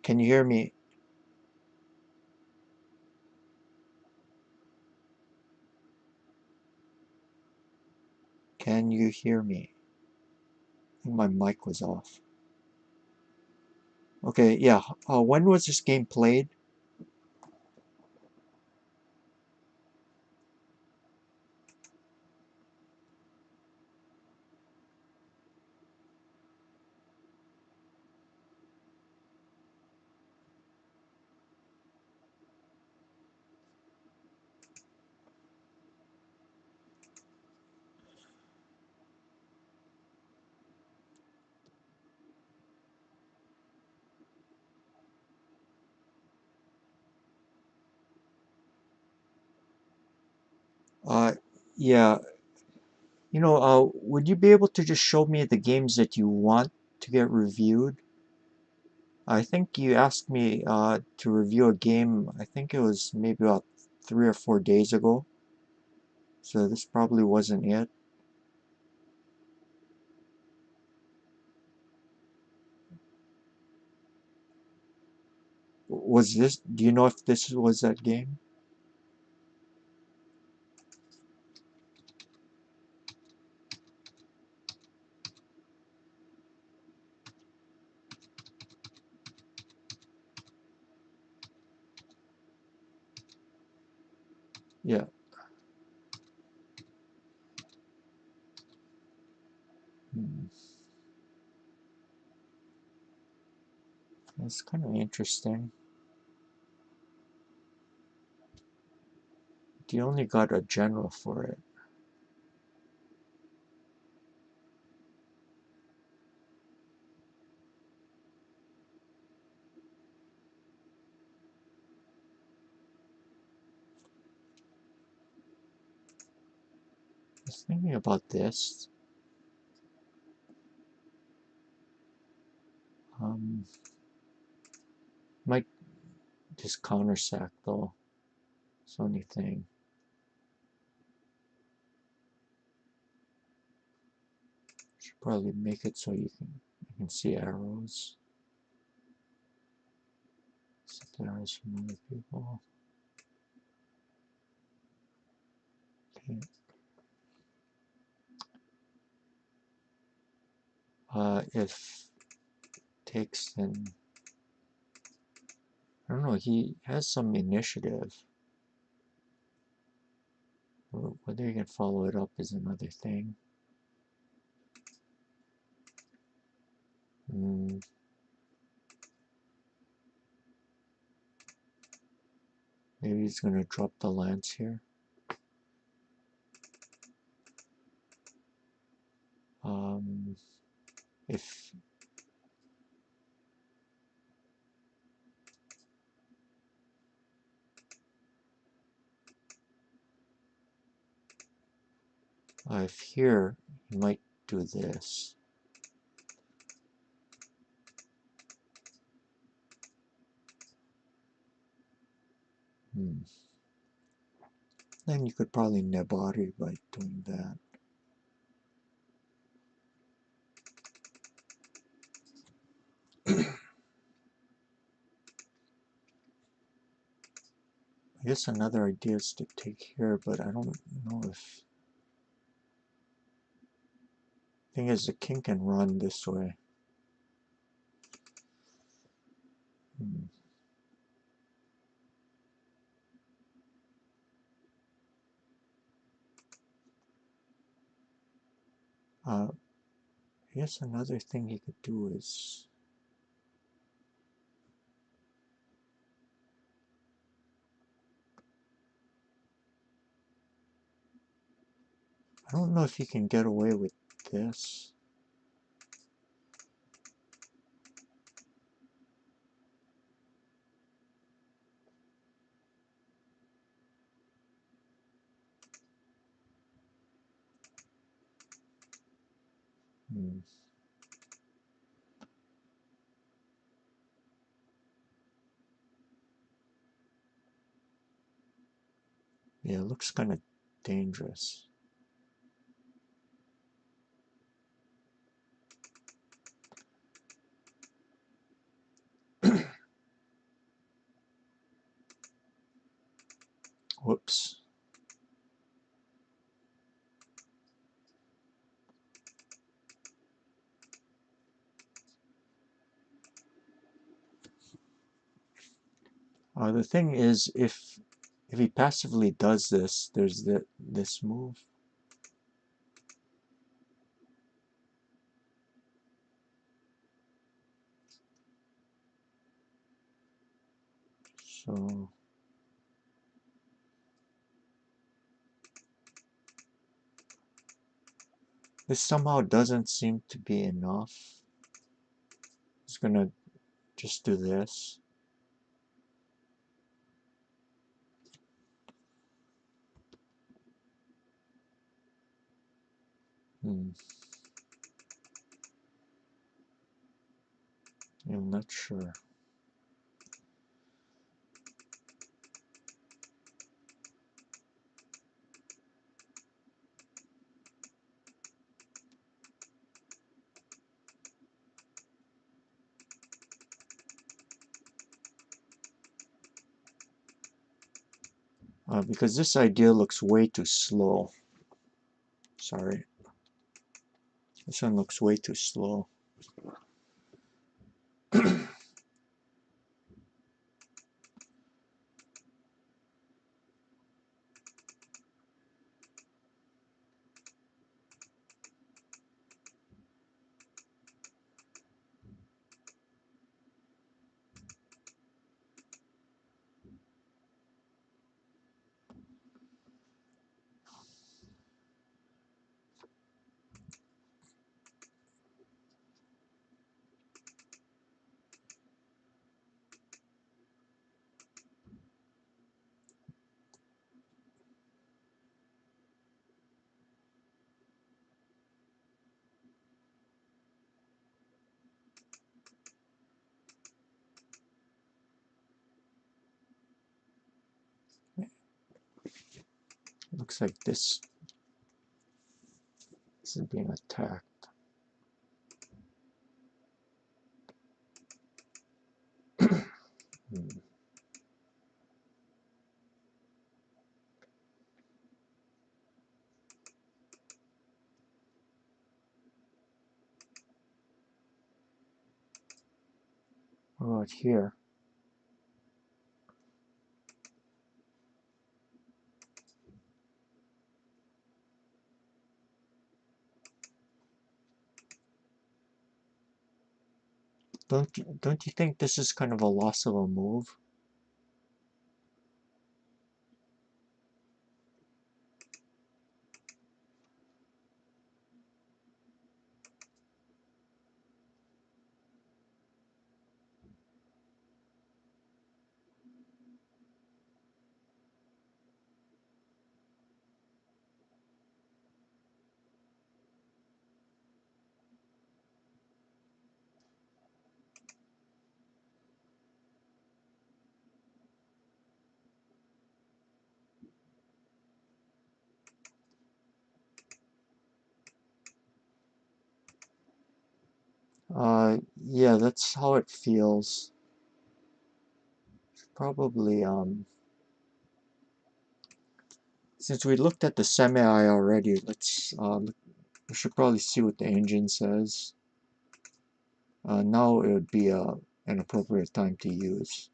Can you hear me? Can you hear me? I think my mic was off. Okay, yeah. When was this game played? Uh, yeah. Would you be able to just show me the games that you want to get reviewed? I think you asked me to review a game, I think it was maybe about 3 or 4 days ago. So this probably wasn't it. Was this, do you know if this was that game? Yeah. Hmm. That's kind of interesting. You only got a general for it. I was thinking about this. Um, might just counter sack though. It's the only thing. Should probably make it so you can see arrows. Set the arrows from other people. Okay. If takes then I don't know. He has some initiative. Whether you can follow it up is another thing. Mm, maybe he's gonna drop the lance here. If if here, he might do this. Hmm. Then you could probably nebari by doing that. I guess another idea is to take here, but I don't know if... Thing is, the king can run this way. Hmm. I guess another thing he could do is... I don't know if he can get away with this. Hmm. Yeah, it looks kind of dangerous. Whoops. The thing is, if he passively does this, there's this move. So this somehow doesn't seem to be enough. It's gonna just do this. I'm not sure. Because this idea looks way too slow. Sorry. This one looks way too slow. Looks like this is being attacked. What about here? Don't you think this is kind of a loss of a move? Yeah, that's how it feels. Probably, since we looked at the semi already, we should probably see what the engine says. Now it would be an appropriate time to use.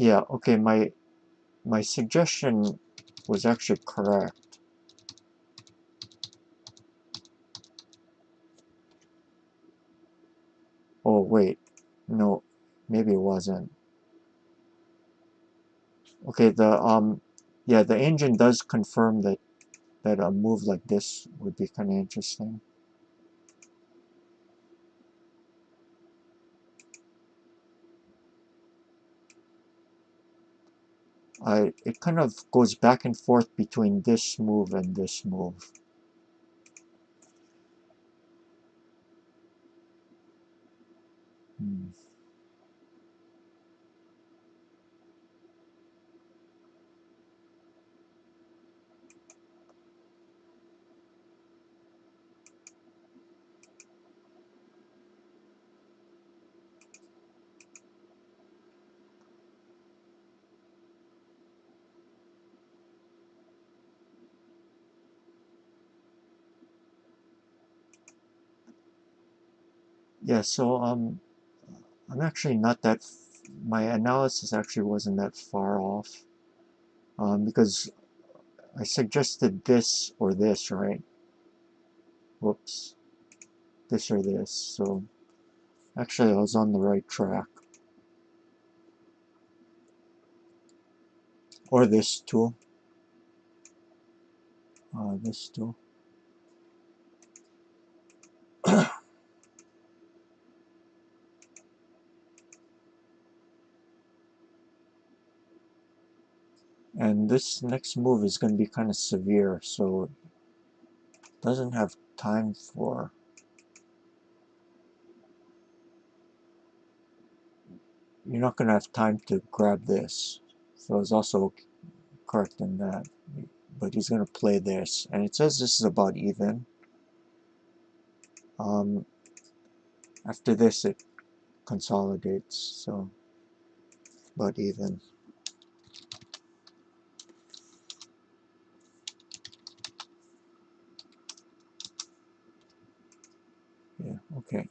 Yeah, okay, my suggestion was actually correct. Oh, wait. No, maybe it wasn't. Okay, yeah, the engine does confirm that a move like this would be kind of interesting. It kind of goes back and forth between this move and this move. Hmm. Yeah, so I'm actually not that. My analysis actually wasn't that far off. Because I suggested this or this, right? Whoops, this or this. So actually, I was on the right track. Or this tool. This tool. And this next move is going to be kind of severe, so doesn't have time for. You're not going to have time to grab this. So it's also correct in that. But he's going to play this, and it says this is about even. Um, After this, it consolidates, so about even. Yeah, okay.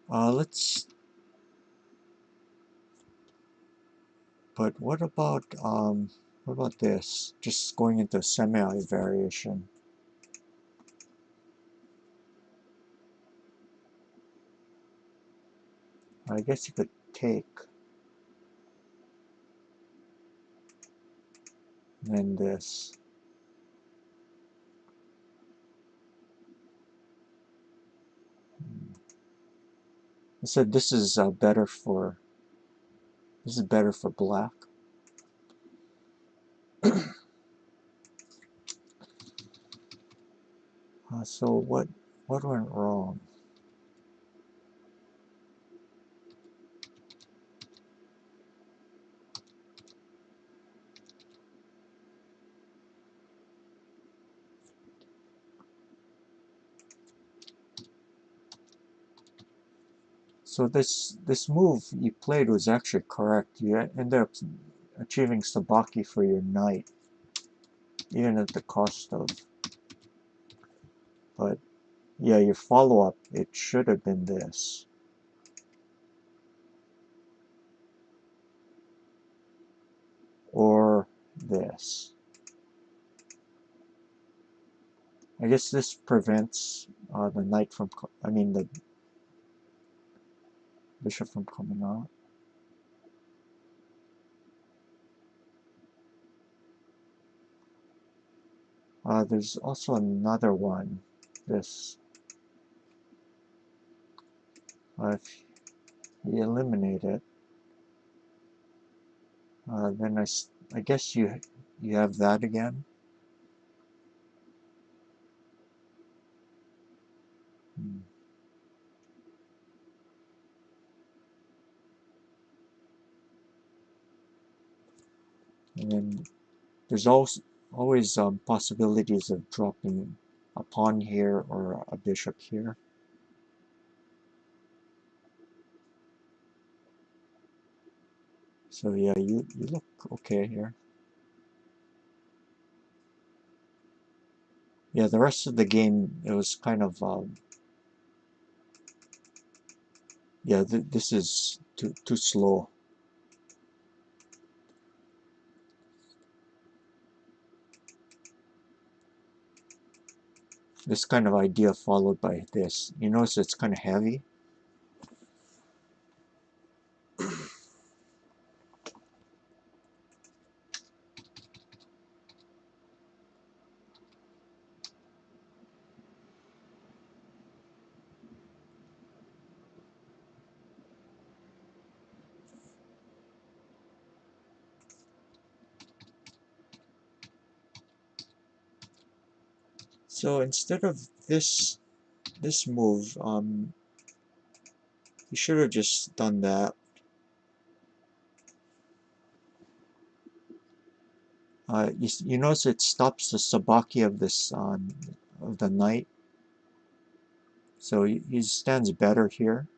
Let's. But what about this? Just going into semi variation. I guess you could take, and then this. I said this is better for. This is better for black. So what went wrong? So this move you played was actually correct. You ended up achieving sabaki for your knight, even at the cost of. But yeah, your follow-up, it should have been this. Or this. I guess this prevents the knight from, I mean the bishop from coming out. There's also another one. This. If you eliminate it, then I guess you have that again. Hmm. And then there's always possibilities of dropping a pawn here or a bishop here. So yeah, you look okay here. Yeah, the rest of the game, it was kind of, yeah, this is too slow. This kind of idea followed by this. You notice it's kind of heavy. So instead of this move, you should have just done that. You notice it stops the sabaki of this of the knight, so he stands better here.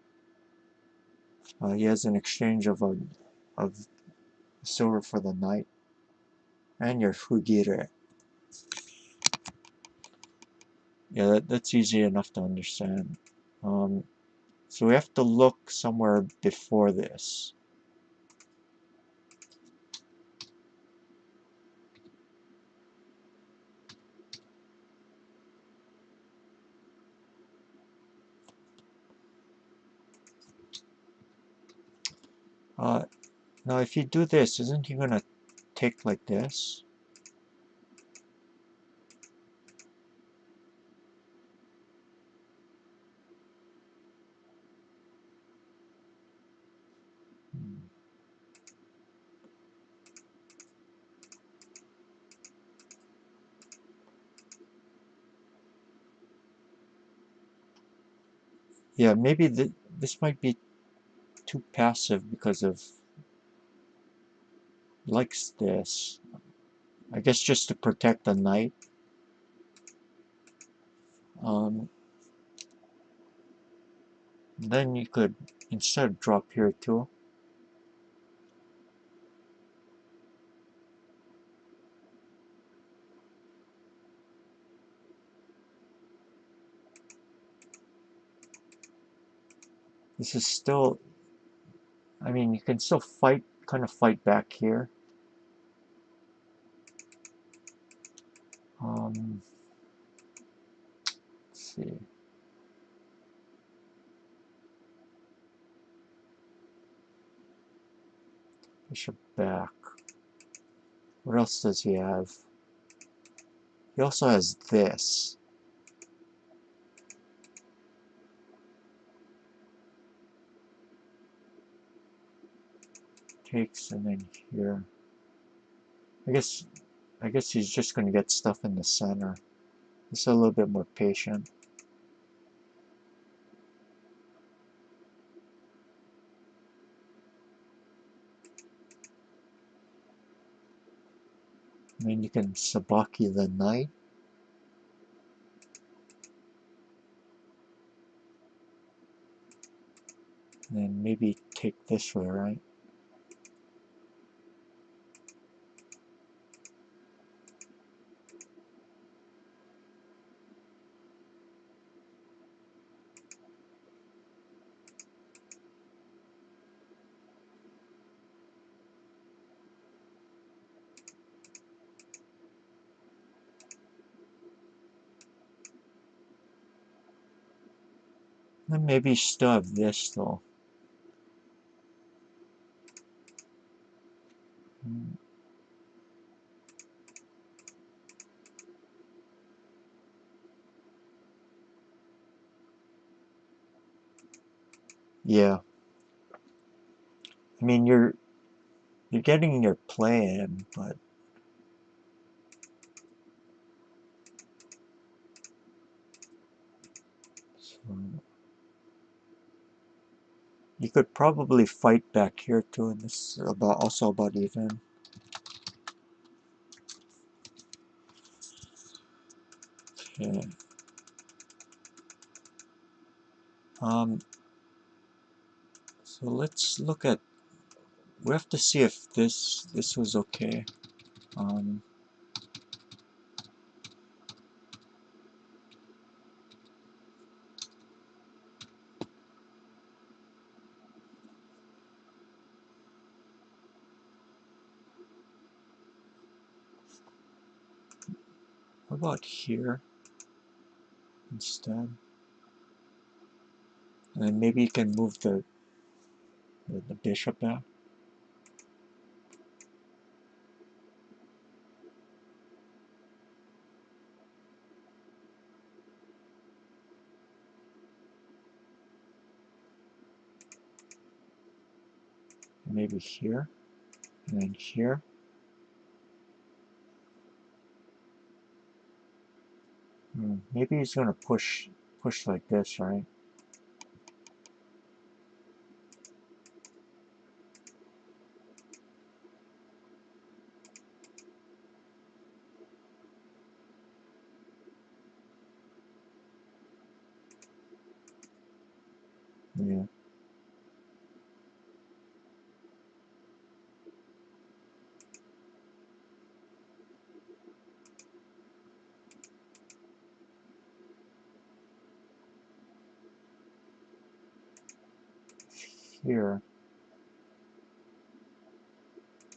He has an exchange of silver for the knight and your fugire. Yeah, that's easy enough to understand. Um, so we have to look somewhere before this. Now if you do this, isn't he gonna take like this? Yeah, maybe this might be too passive because of likes this. I guess just to protect the knight. Um, then you could instead drop here too. This is still, I mean, you can still fight, kind of fight back here. Let's see. Bishop back. What else does he have? He also has this. Takes and then here. I guess he's just gonna get stuff in the center. He's a little bit more patient. I mean, you can sabaki the knight. And then maybe take this way, right? Then maybe you still have this though. Yeah. I mean, you're getting your play in, but so you could probably fight back here too, and this is also about even. Okay. Um, so let's look at. We have to see if this was okay. Um, what about here instead? And then maybe you can move the bishop back. Maybe here, and then here. Maybe he's gonna push like this, right? Yeah. here.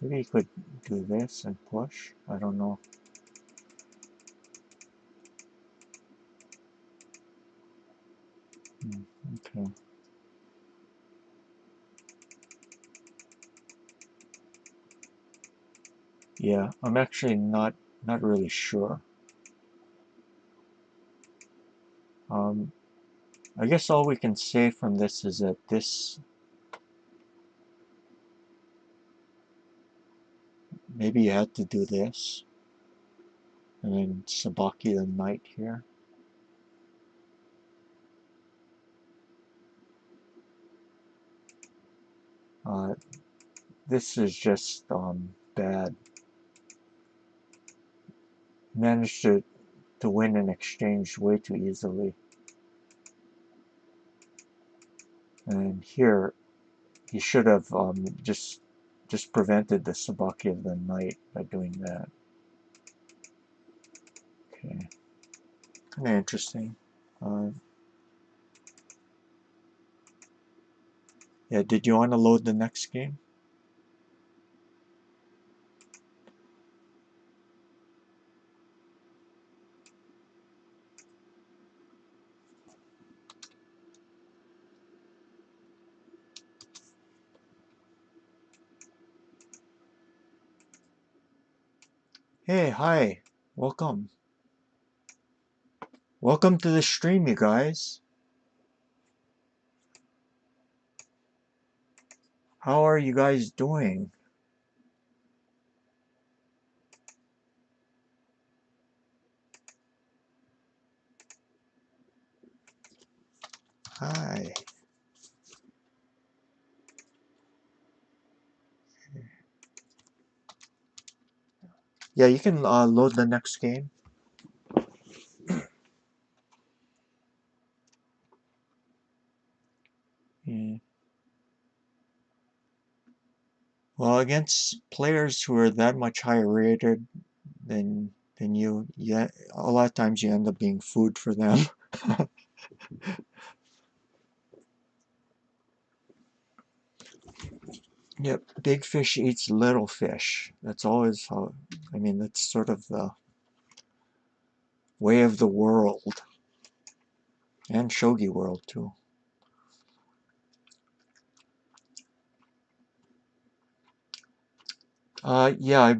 Maybe you could do this and push. I don't know. Okay. Yeah, I'm actually not really sure. Um, I guess all we can say from this is that this maybe you had to do this, and then Sabaki the Knight here. Uh, this is just bad. Managed to win an exchange way too easily. And here, he should have just prevented the Sabaki of the Knight by doing that. Okay, kind of interesting. Uh, yeah, did you want to load the next game? Hey, hi, welcome. Welcome to the stream, you guys. How are you guys doing? Hi. Yeah, you can load the next game. Yeah. Well, against players who are that much higher rated than you, yeah, a lot of times you end up being food for them. Yep, big fish eats little fish. That's always how, I mean, that's sort of the way of the world. And Shogi world, too. Yeah,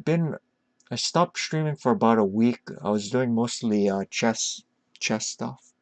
I stopped streaming for about a week. I was doing mostly chess stuff.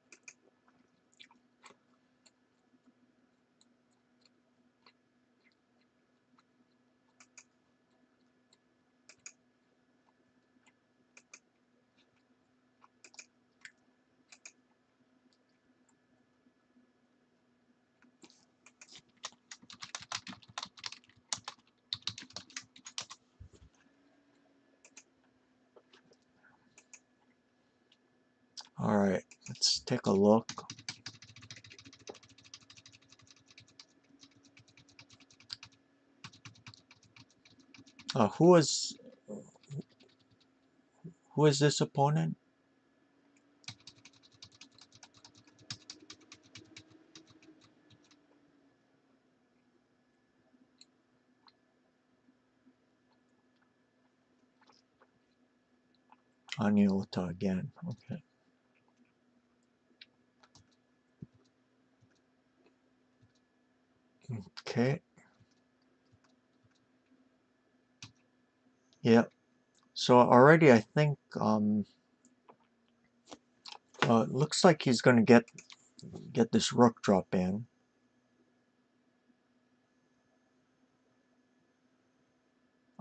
All right, let's take a look. Who is this opponent? Aniota again. Okay. Okay. Yeah. So already I think looks like he's gonna get this rook drop in.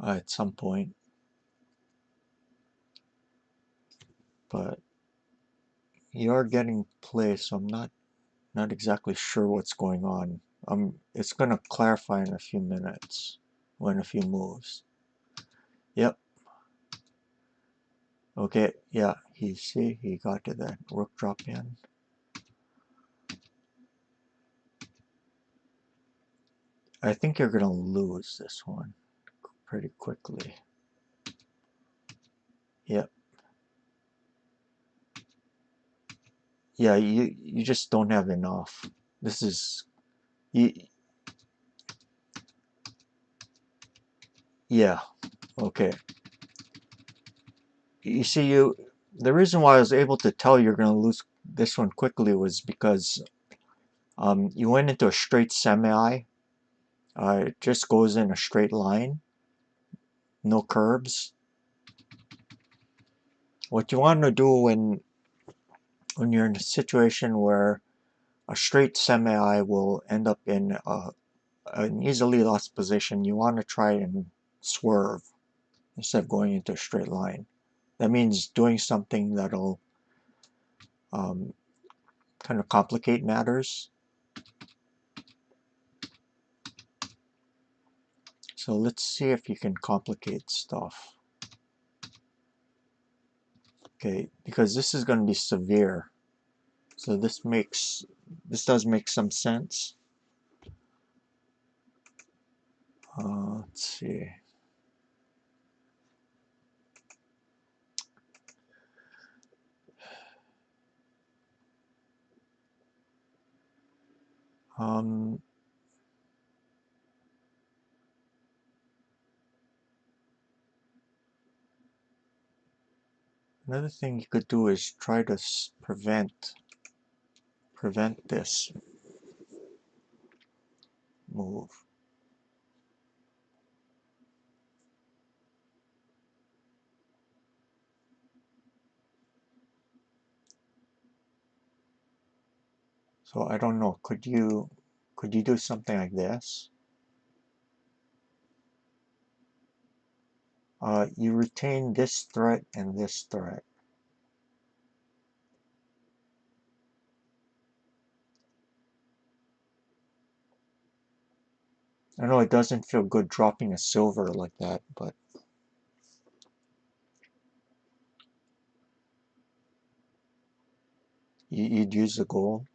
At some point, but you are getting play, so I'm not exactly sure what's going on. It's gonna clarify in a few minutes, or in a few moves. Yep. Okay. Yeah. He got to that rook drop in. I think you're gonna lose this one pretty quickly. Yep. Yeah. You just don't have enough. This is you. Yeah, okay. You see, the reason why I was able to tell you're going to lose this one quickly was because you went into a straight semi. It just goes in a straight line, no curves. What you want to do when you're in a situation where a straight semi will end up in an easily lost position, you want to try and swerve instead of going into a straight line. That means doing something that'll um, kind of complicate matters. So let's see if you can complicate stuff. Okay, because this is going to be severe. So this does make some sense. Let's see. Um, Another thing you could do is try to prevent this move. So I don't know, could you do something like this? You retain this threat and this threat. I know it doesn't feel good dropping a silver like that, but you'd use the gold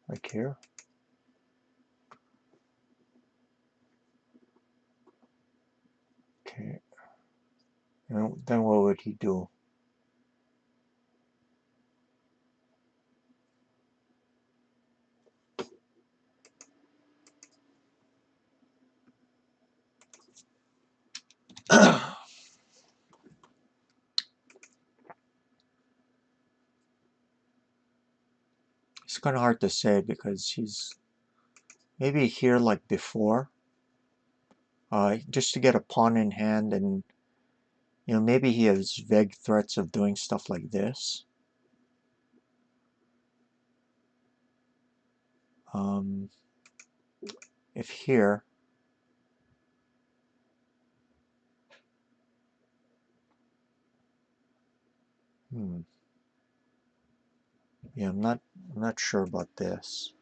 like here. Okay, and then what would he do? It's kind of hard to say because he's maybe here like before, just to get a pawn in hand, and maybe he has vague threats of doing stuff like this. If here, yeah, I'm not sure about this.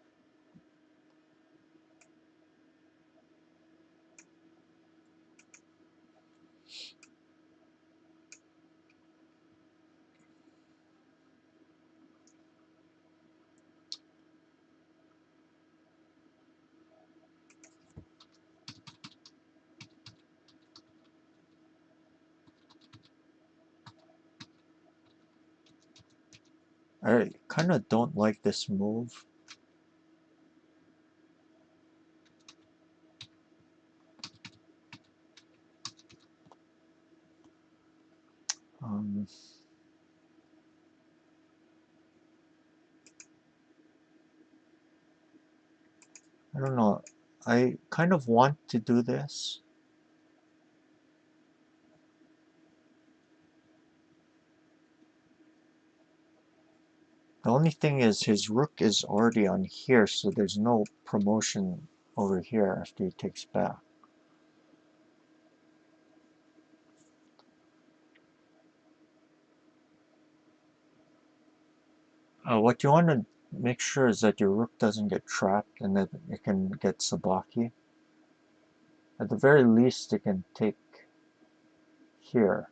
I kind of don't like this move. I don't know. I kind of want to do this. The only thing is his rook is already on here, so there's no promotion over here after he takes back. What you want to make sure is that your rook doesn't get trapped and that it can get sabaki. At the very least, it can take here.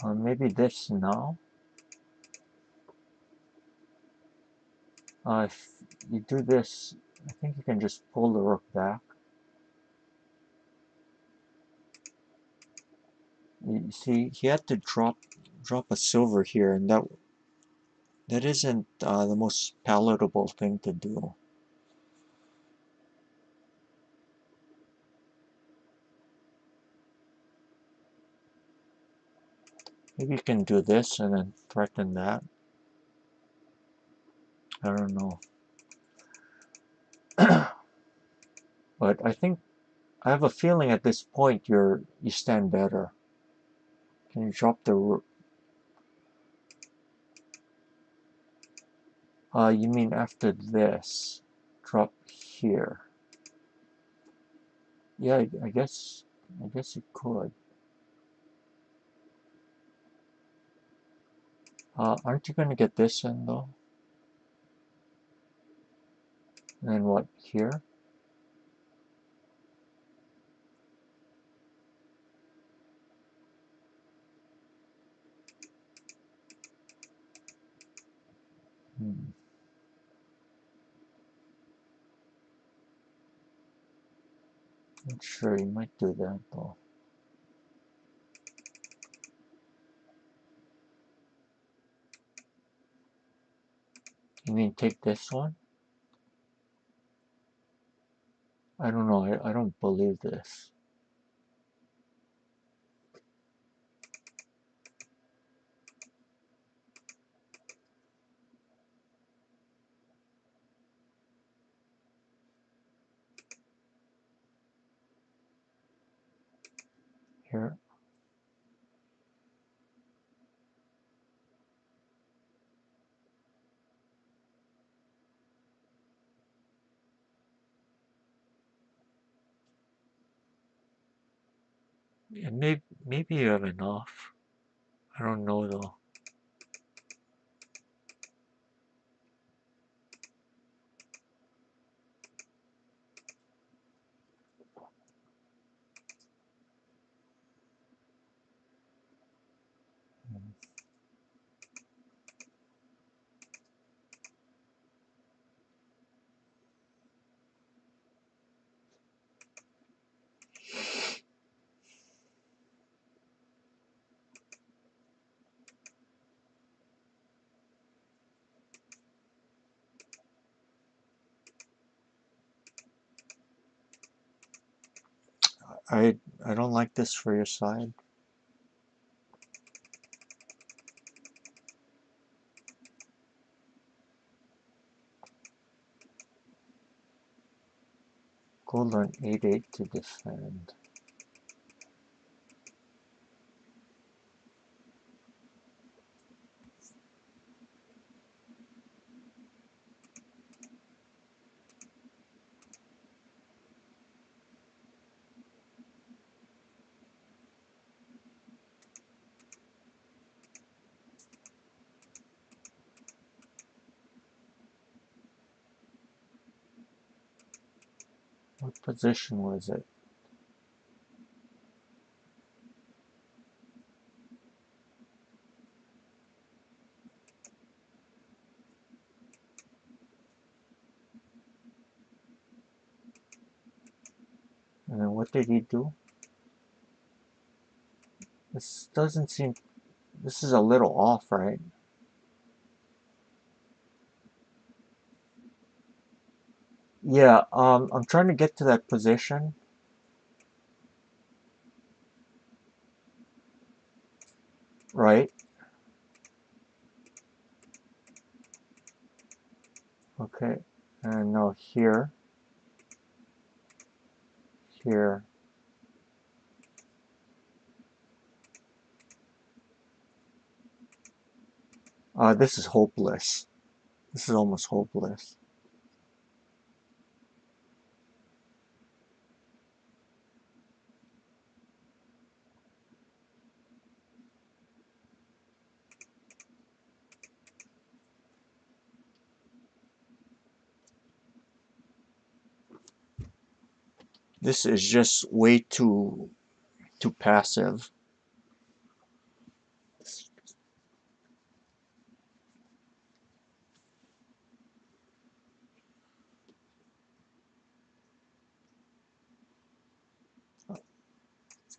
Maybe this now. If you do this, I think you can just pull the rook back. You see, he had to drop a silver here, and that isn't the most palatable thing to do. Maybe you can do this and then threaten that. I don't know. But I think I have a feeling at this point you stand better. Can you drop the rook? You mean after this? Drop here. Yeah, I guess you could. Aren't you gonna get this in though? And then what, here? Hmm. Not sure, you might do that though. You mean take this one? I don't know, I don't believe this. Here. Yeah, maybe you have enough. I don't know though. I don't like this for your side. Gold on 8-8 to defend. What position was it? And then what did he do? This doesn't seem... This is a little off, right? Yeah, I'm trying to get to that position. Right? Okay. And no, here. Here. This is hopeless. This is almost hopeless. This is just way too passive.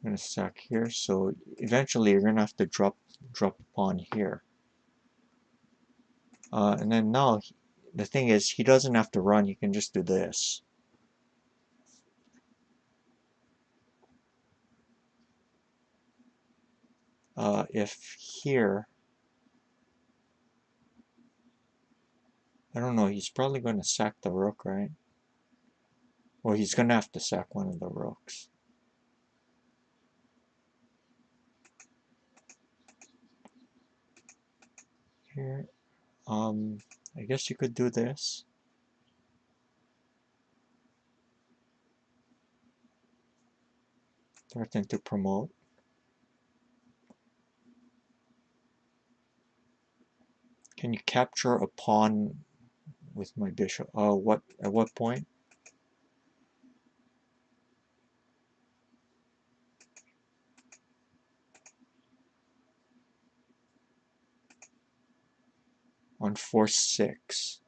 I'm gonna sack here, so eventually you're gonna have to drop a pawn here. And then now, the thing is, he doesn't have to run, he can just do this. If here, I don't know, he's probably going to sack the rook, right? Or he's going to have to sack one of the rooks. Here, I guess you could do this. Threaten to promote. Can you capture a pawn with my bishop? At what point? On 4-6.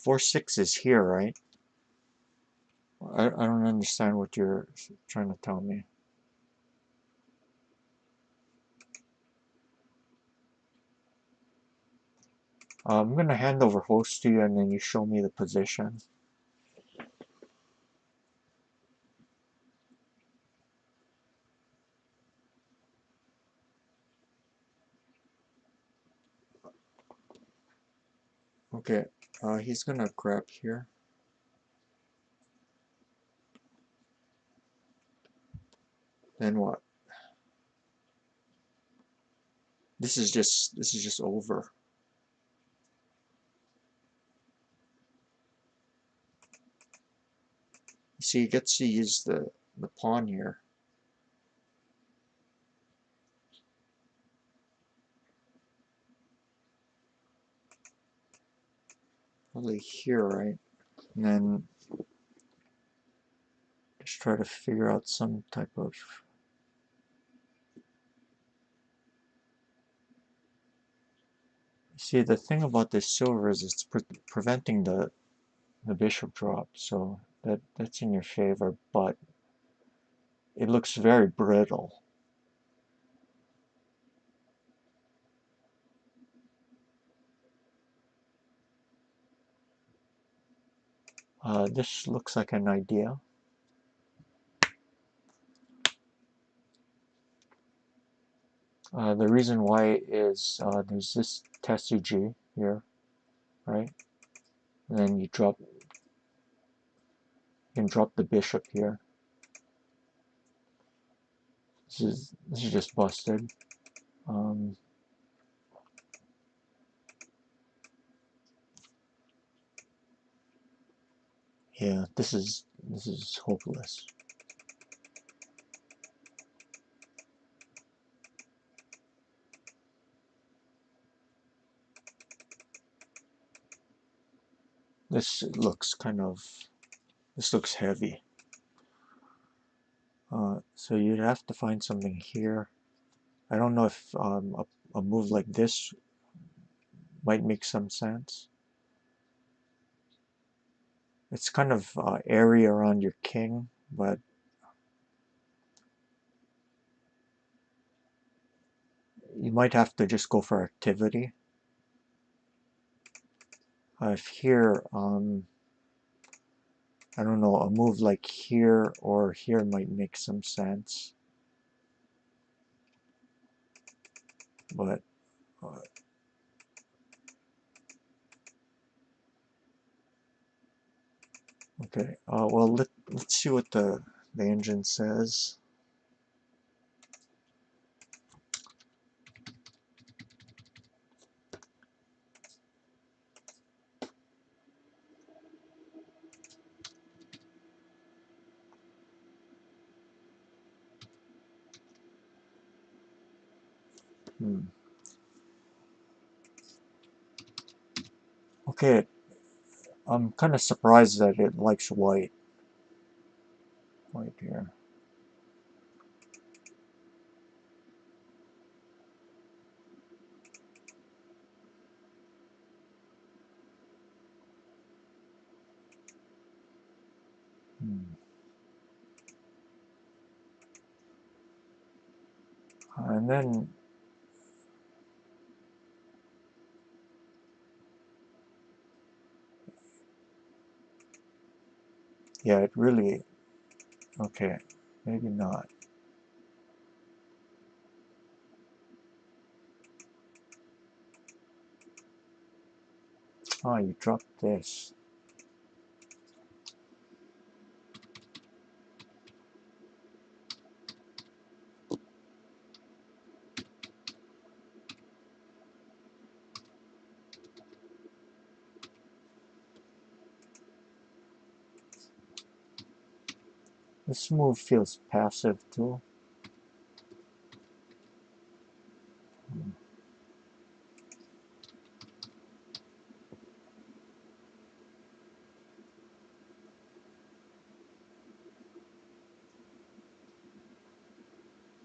4-6 is here, right? I don't understand what you're trying to tell me. I'm going to hand over host to you and then you show me the position. Okay, he's going to grab here. Then what? This is just over. You see, he gets to use the pawn here. Probably here, right? And then just try to figure out some type of... See, the thing about this silver is it's preventing the bishop drop, so that's in your favor, but it looks very brittle. This looks like an idea. The reason why is there's this TCG here, right? And then you can drop the bishop here. This is just busted. Yeah, this is hopeless. This looks heavy. So you'd have to find something here. I don't know if a move like this might make some sense. It's kind of airy around your king, but you might have to just go for activity. If here, I don't know, a move like here or here might make some sense. But okay, well let's see what the engine says. Okay, I'm kind of surprised that it likes white here. And then, yeah, it really, okay, maybe not. Oh, you dropped this. This move feels passive too.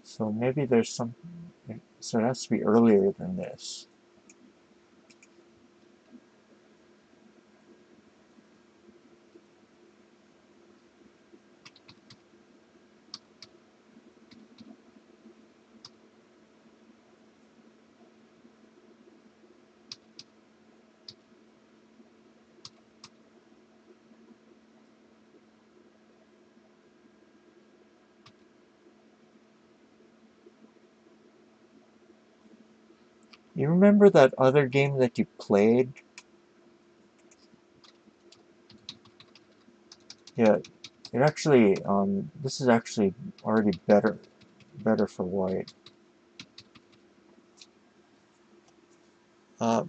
So maybe there's some, so it has to be earlier than this. You remember that other game that you played? Yeah, it actually, this is actually already better for white. Uh,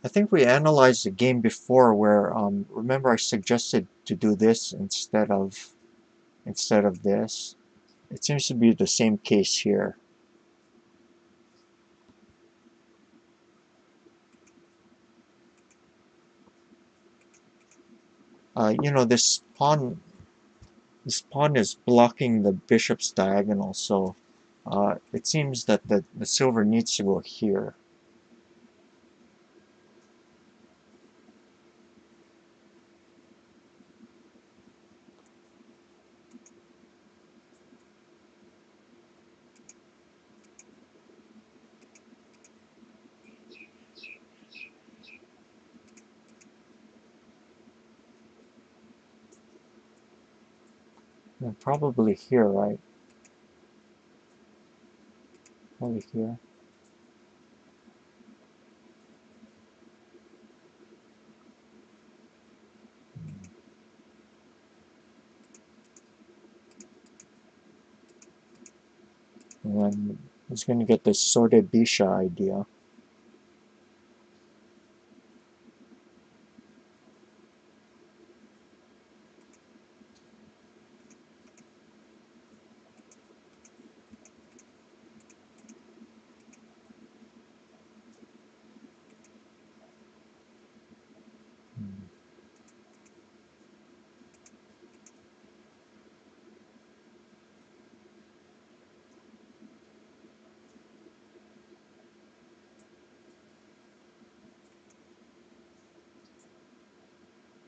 I think we analyzed the game before where, remember I suggested to do this instead of this. It seems to be the same case here. You know, this pawn is blocking the bishop's diagonal, so it seems that the silver needs to go here. And probably here, right? Probably here. And then he's going to get this Sode Bisha idea.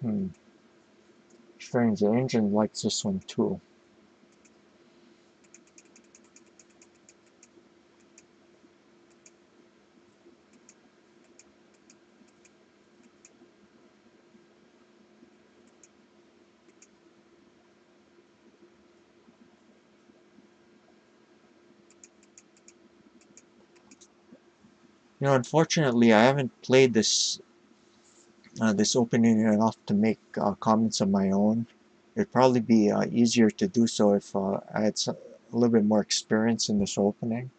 Hmm. Strange, the engine likes this one too. You know, unfortunately, I haven't played this opening enough to make comments of my own. It'd probably be easier to do so if I had a little bit more experience in this opening.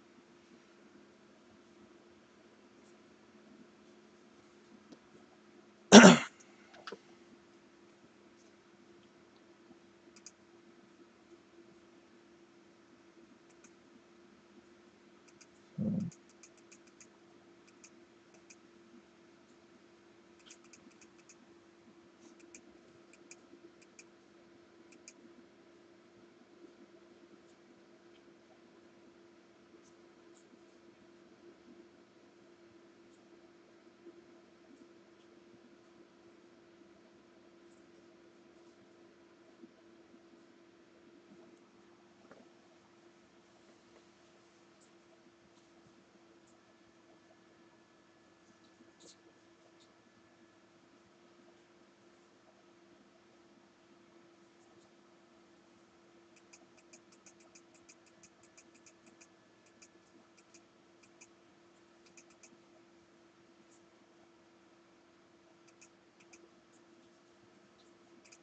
Hmm.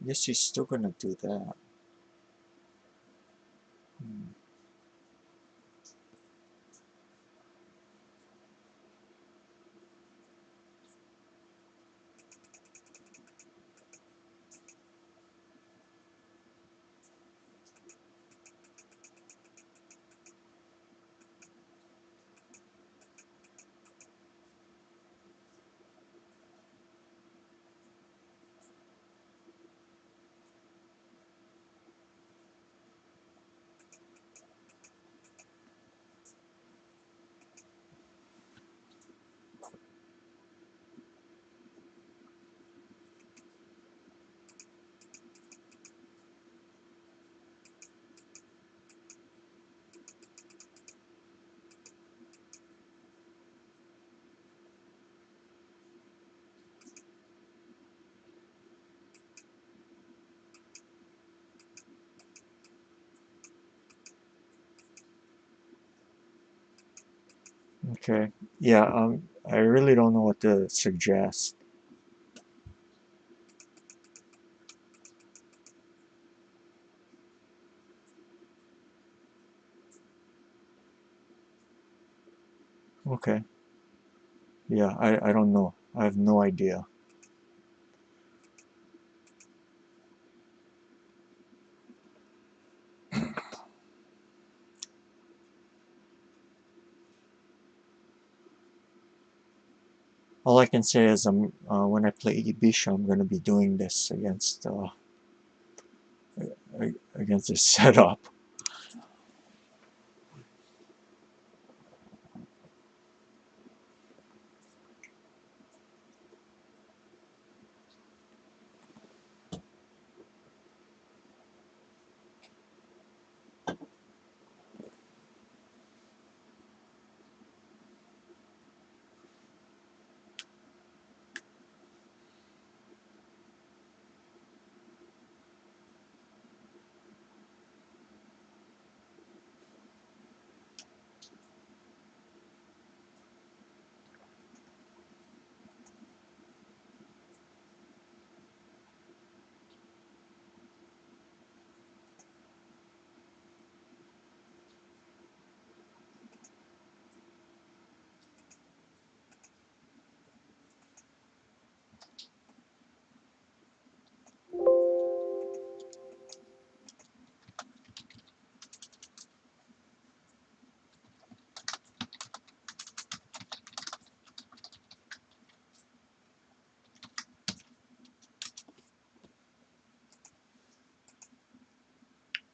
Guess he's still gonna do that. Hmm. Okay. Yeah, I really don't know what to suggest. Okay. Yeah, I don't know. I have no idea. All I can say is when I play Ibisha, I'm gonna be doing this against this setup.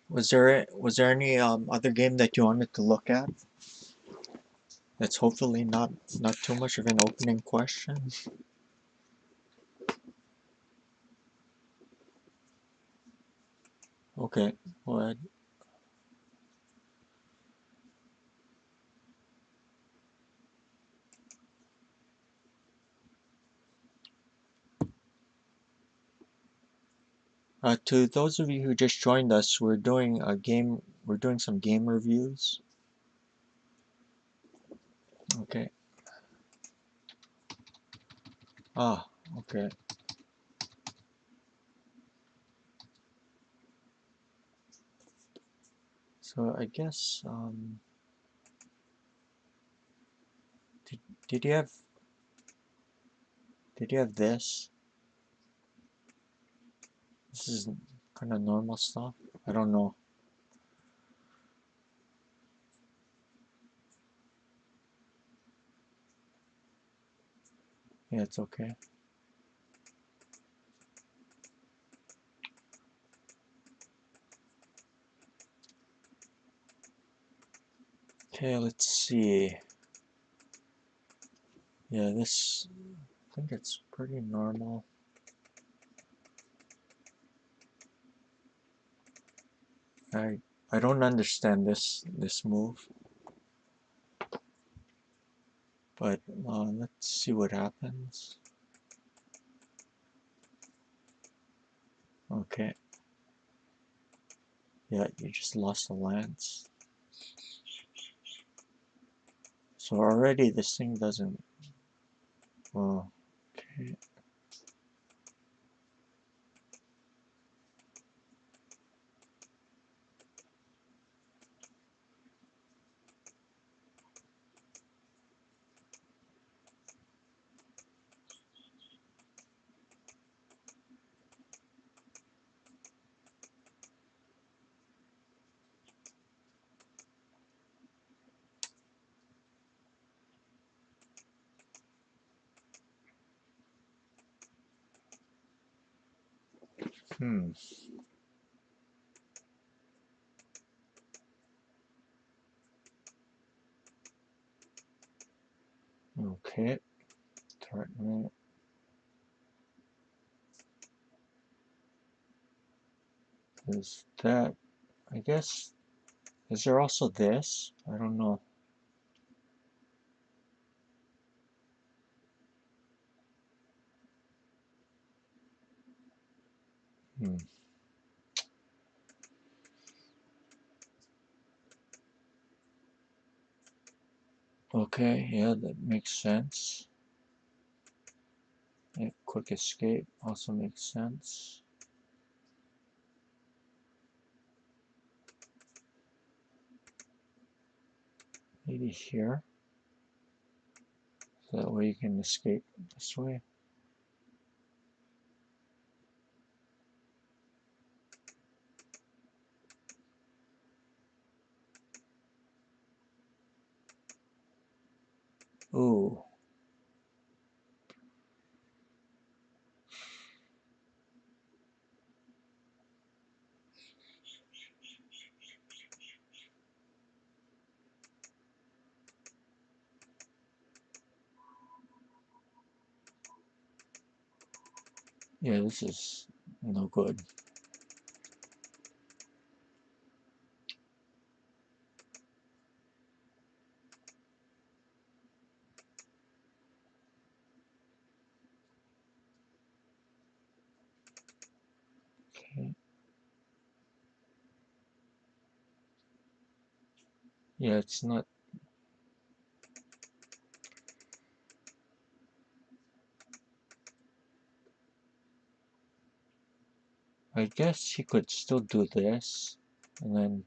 Was there any other game that you wanted to look at? That's hopefully not too much of an opening question. Okay. Well, to those of you who just joined us, we're doing a game. We're doing some game reviews. Okay. Ah. Okay. So I guess did did you have did you have this? This is kind of normal stuff. I don't know. Yeah, it's okay. Okay, let's see. Yeah, this I think it's pretty normal. I I don't understand this move, but let's see what happens. Okay. Yeah, you just lost a lance. So already this thing doesn't. Well, okay. Hmm. Okay. Threatening. Is that, I guess, is there also this? I don't know. Hmm. Okay, yeah, that makes sense. Yeah, quick escape also makes sense. Maybe here. So that way you can escape this way. Ooh. Yeah, this is no good. Okay. Yeah, it's not. I guess he could still do this, and then,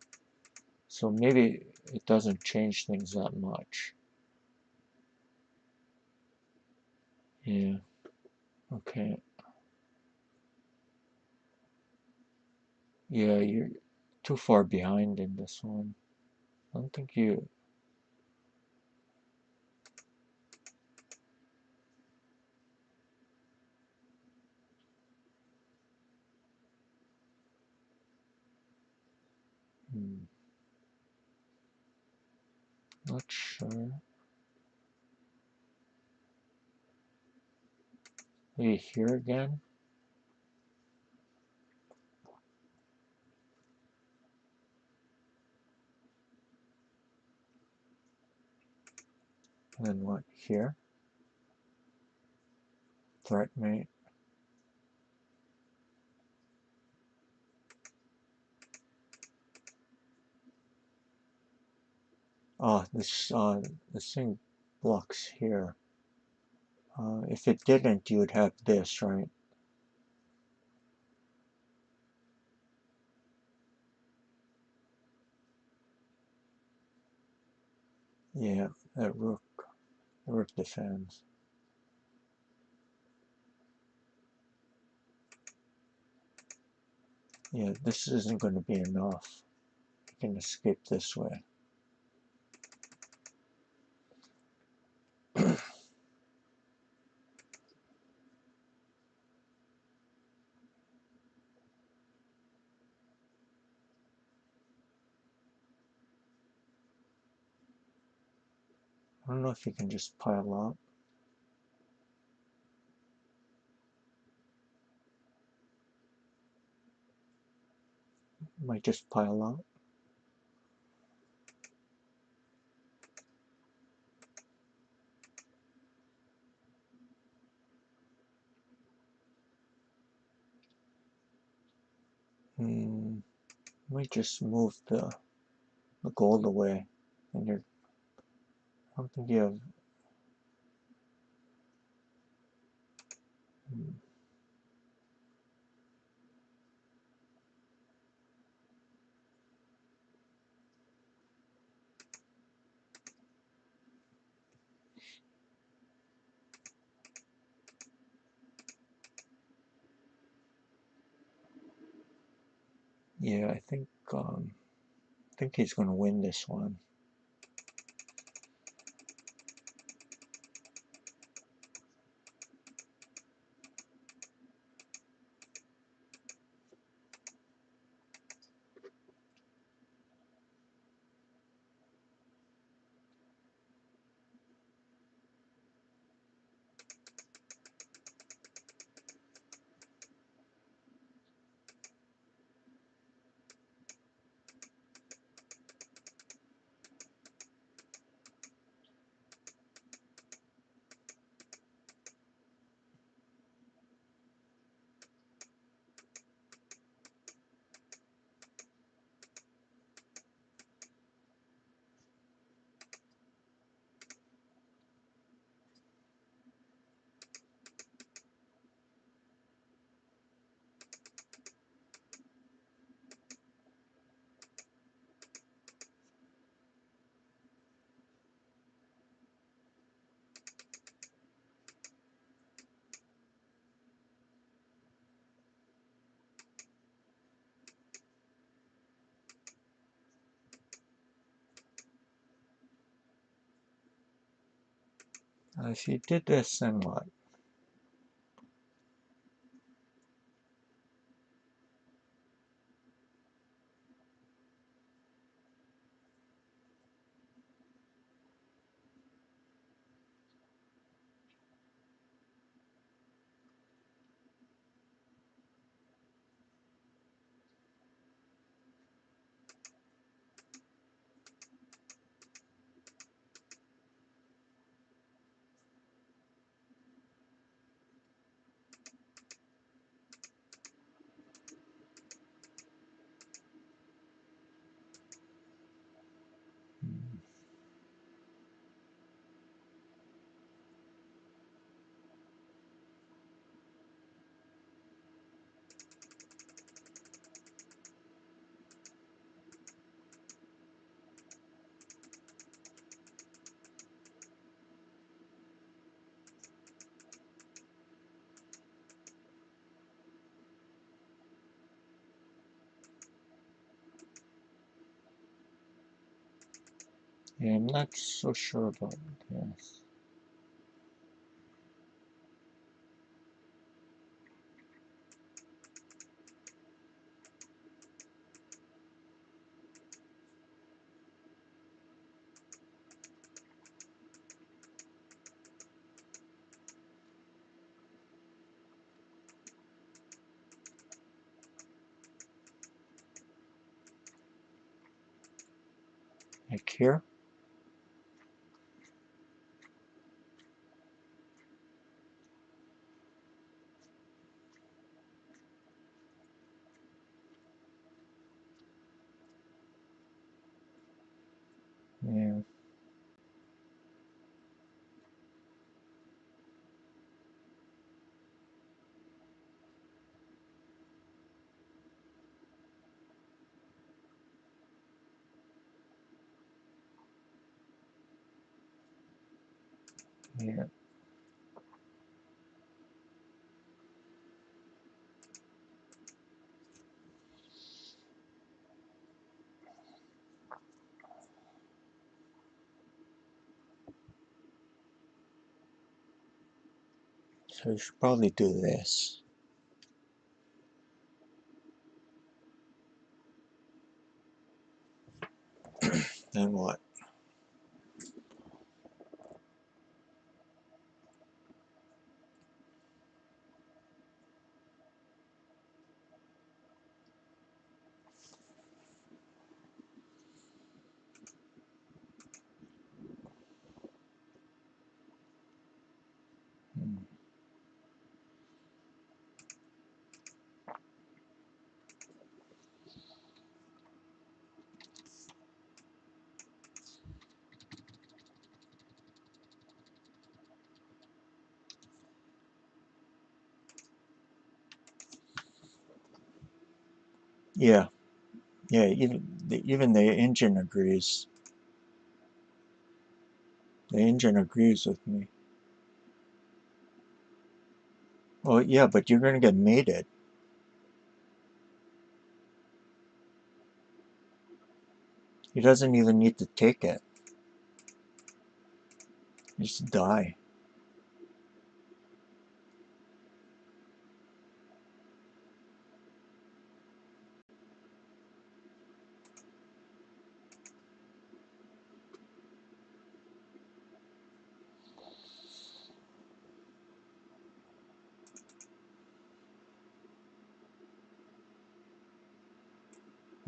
so maybe it doesn't change things that much. Yeah, okay. Yeah, you're too far behind in this one. I don't think you. Hmm, not sure. Maybe here again? And then what? Here? Threat mate. Oh, this thing blocks here. If it didn't, you would have this, right? Yeah, that rook defends. Yeah, this isn't going to be enough. You can escape this way. I don't know if you can just pile up. Might just pile up. Might just move the gold away. And I don't think you have. Hmm, yeah, I think he's going to win this one. If you did this, then what? Yeah, I'm not so sure about this. Like here? Yeah, yeah. So you should probably do this. Then what? Hmm. Yeah, yeah. Even the engine agrees. The engine agrees with me. Well, yeah, but you're gonna get mated. He doesn't even need to take it. Just die.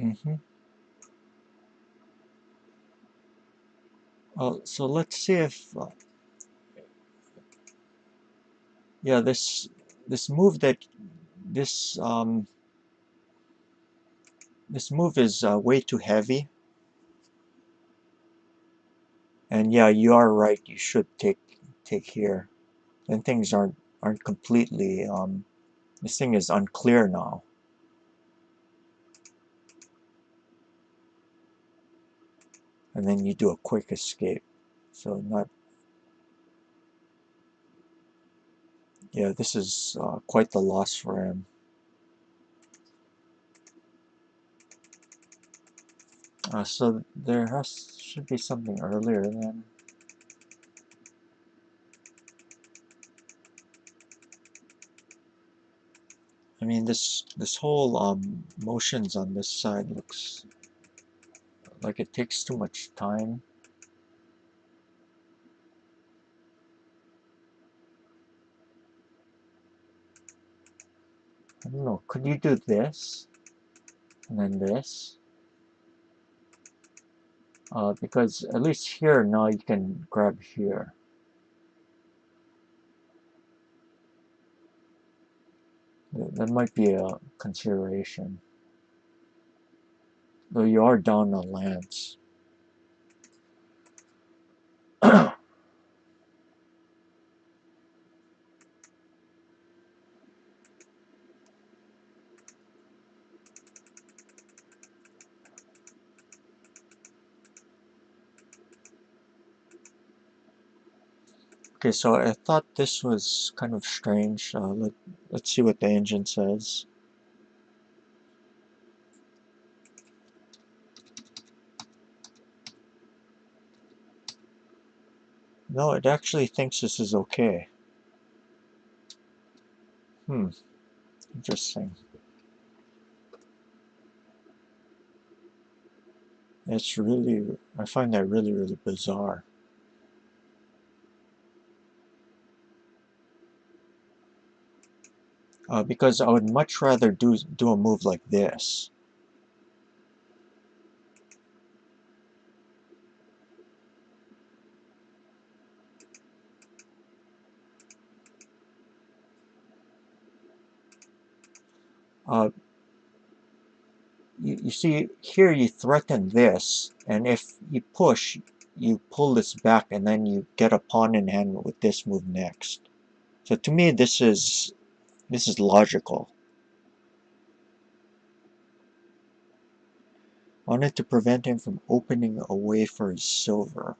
Mm-hmm. So let's see if, yeah, this move that this this move is way too heavy. And yeah, you are right. You should take here. Then things aren't completely. This thing is unclear now. And then you do a quick escape. So not. Yeah, this is quite the loss for him. So there should be something earlier then. I mean, this whole motions on this side looks like it takes too much time. I don't know, could you do this? And then this? Because at least here, now you can grab here. That might be a consideration. Though you are down on lands. Okay, so I thought this was kind of strange. Let's see what the engine says. No, it actually thinks this is okay. Interesting. It's really, I find that really, really bizarre. Because I would much rather do a move like this. Uh, you see, here you threaten this, and if you push, you pull this back, and then you get a pawn in hand with this move next. So to me, this is logical. Wanted to prevent him from opening a way for his silver.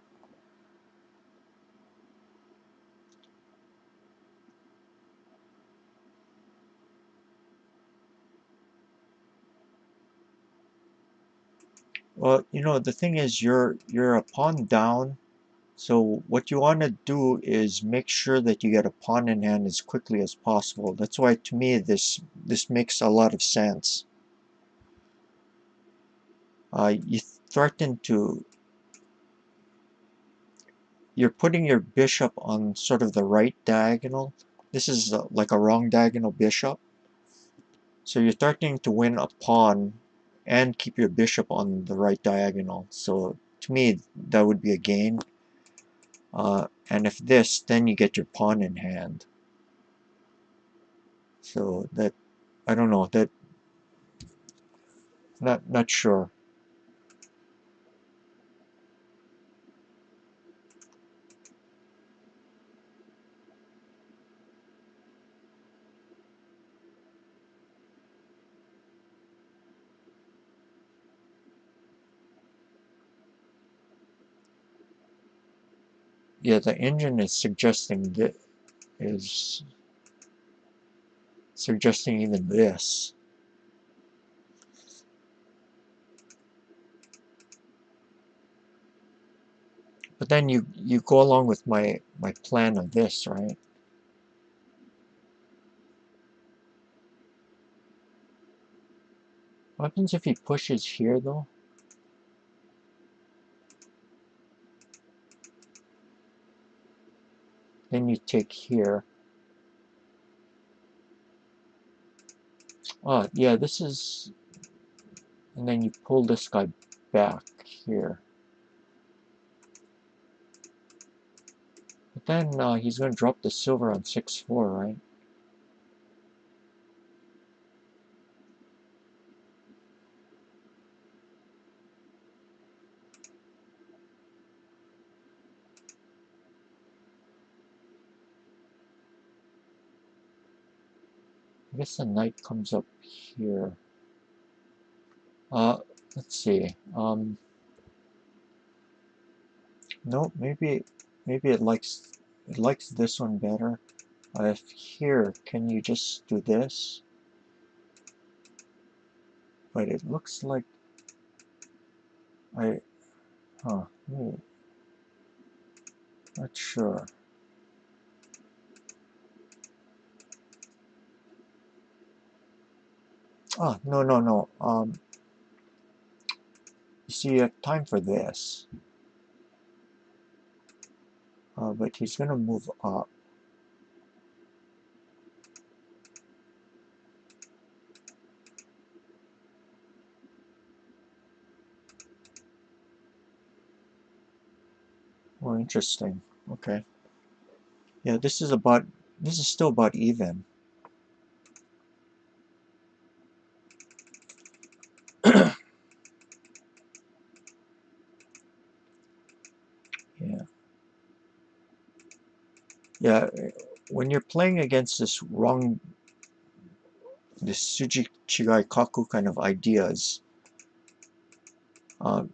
Well, you know, the thing is, you're a pawn down, so what you want to do is make sure that you get a pawn in hand as quickly as possible. That's why, to me, this makes a lot of sense. You threaten to... You're putting your bishop on sort of the right diagonal. This is like a wrong diagonal bishop. So you're threatening to win a pawn and keep your bishop on the right diagonal. So to me, that would be a gain. And if this, then you get your pawn in hand. So that, I don't know, that, not sure. Yeah, the engine is suggesting that is suggesting even this. But then you go along with my plan of this, right? What happens if he pushes here, though? Then you take here. Oh, yeah, this is... And then you pull this guy back here. But then he's going to drop the silver on 6-4, right? I guess the knight comes up here. Let's see. No, maybe it likes this one better. If here, can you just do this? But it looks like huh, not sure. Ah, no, no, no. You see, you have time for this. But he's gonna move up. More interesting. Okay. Yeah, this is still about even. Yeah. Yeah, when you're playing against this Sujichigai Kaku kind of ideas, uh,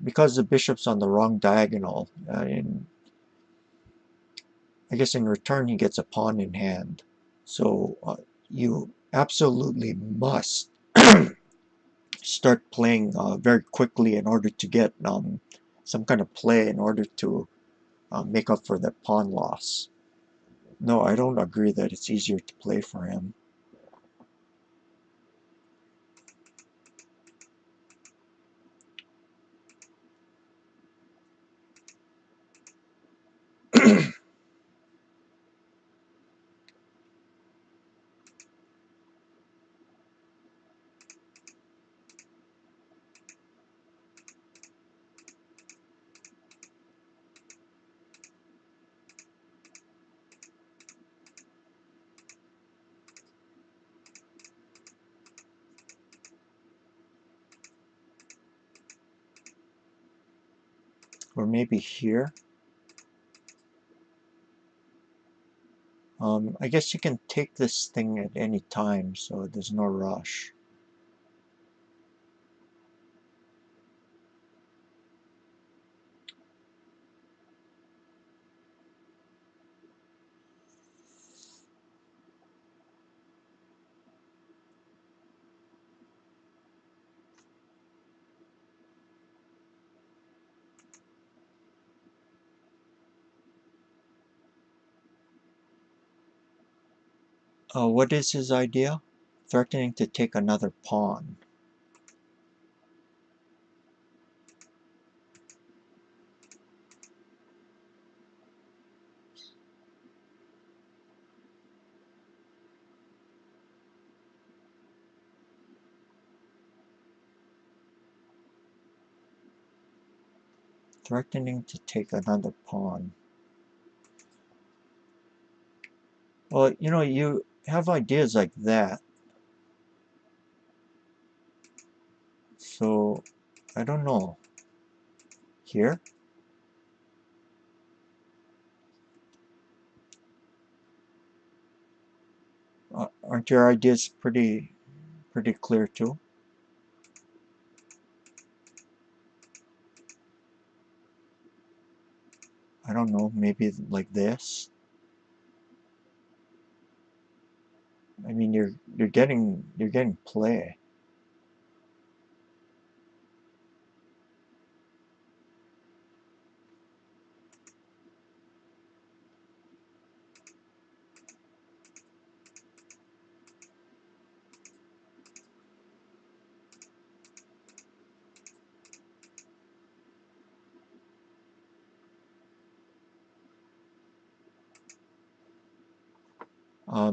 because the bishop's on the wrong diagonal, and I guess in return he gets a pawn in hand. So you absolutely must start playing very quickly in order to get some kind of play in order to make up for that pawn loss. No, I don't agree that it's easier to play for him. Or maybe here. I guess you can take this thing at any time, so there's no rush. What is his idea? Threatening to take another pawn. Threatening to take another pawn. Well, you know, you have ideas like that, so I don't know. Here? Aren't your ideas pretty clear too? I don't know, maybe like this. I mean, you're getting play.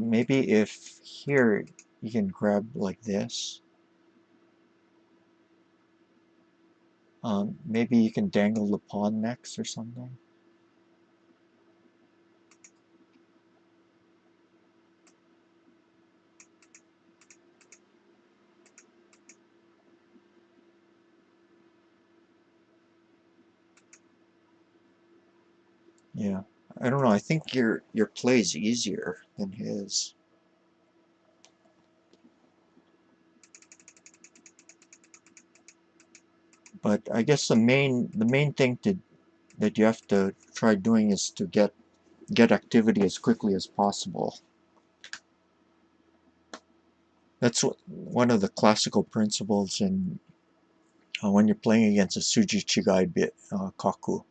Maybe if here you can grab like this. Maybe you can dangle the pawn next or something. Yeah. I don't know. I think your play is easier than his. But I guess the main thing that you have to try doing is to get activity as quickly as possible. That's one of the classical principles in when you're playing against a Suji Chigai bit Kaku.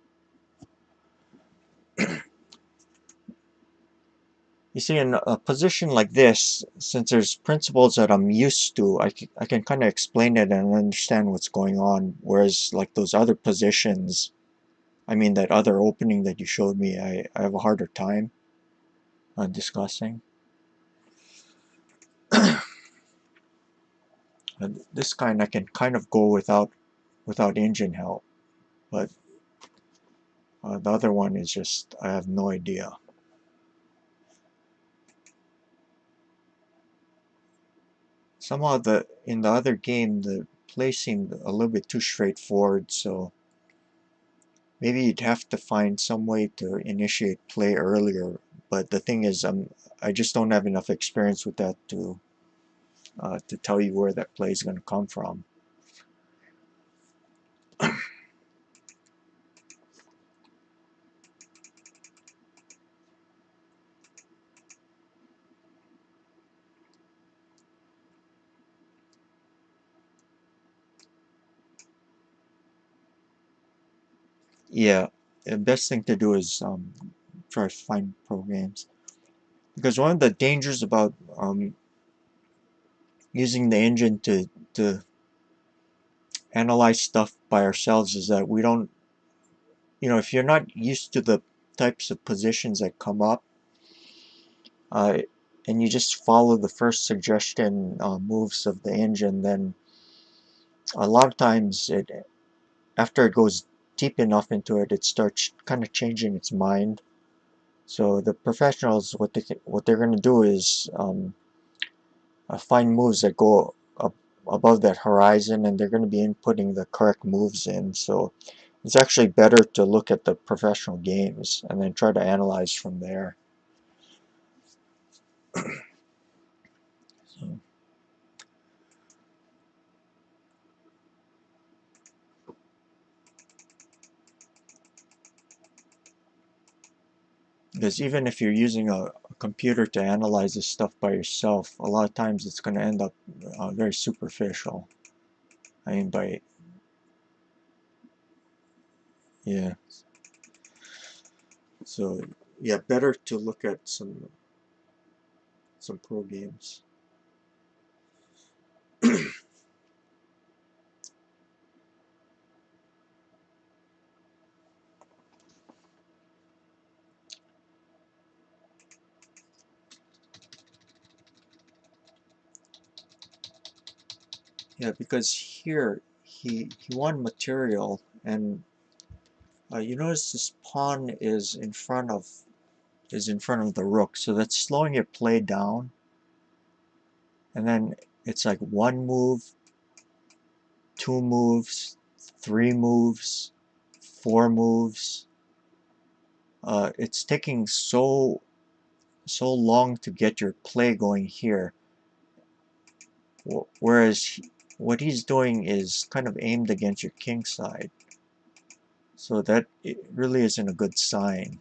You see, in a position like this, since there's principles that I'm used to, I can kind of explain it and understand what's going on. Whereas, like those other positions, I mean, that other opening that you showed me, I have a harder time discussing. This kind I can kind of go without engine help, but the other one is just, I have no idea. Somehow in the other game, the play seemed a little bit too straightforward, so maybe you'd have to find some way to initiate play earlier. But the thing is, I just don't have enough experience with that to tell you where that play is going to come from. Yeah, the best thing to do is try to find programs. Because one of the dangers about using the engine to analyze stuff by ourselves is that we don't, if you're not used to the types of positions that come up, uh, and you just follow the first suggestion moves of the engine, then a lot of times after it goes deep enough into it, it starts kind of changing its mind. So the professionals, what they're going to do is find moves that go up above that horizon, and they're going to be inputting the correct moves in. So it's actually better to look at the professional games and then try to analyze from there. So, because even if you're using a computer to analyze this stuff by yourself, a lot of times it's going to end up very superficial. I mean, yeah. So yeah, better to look at some pro games. Yeah, because here he won material, and you notice this pawn is in front of the rook, so that's slowing your play down. And then it's like one move, two moves, three moves, four moves. It's taking so long to get your play going here. Whereas what he's doing is kind of aimed against your king side. So that it really isn't a good sign.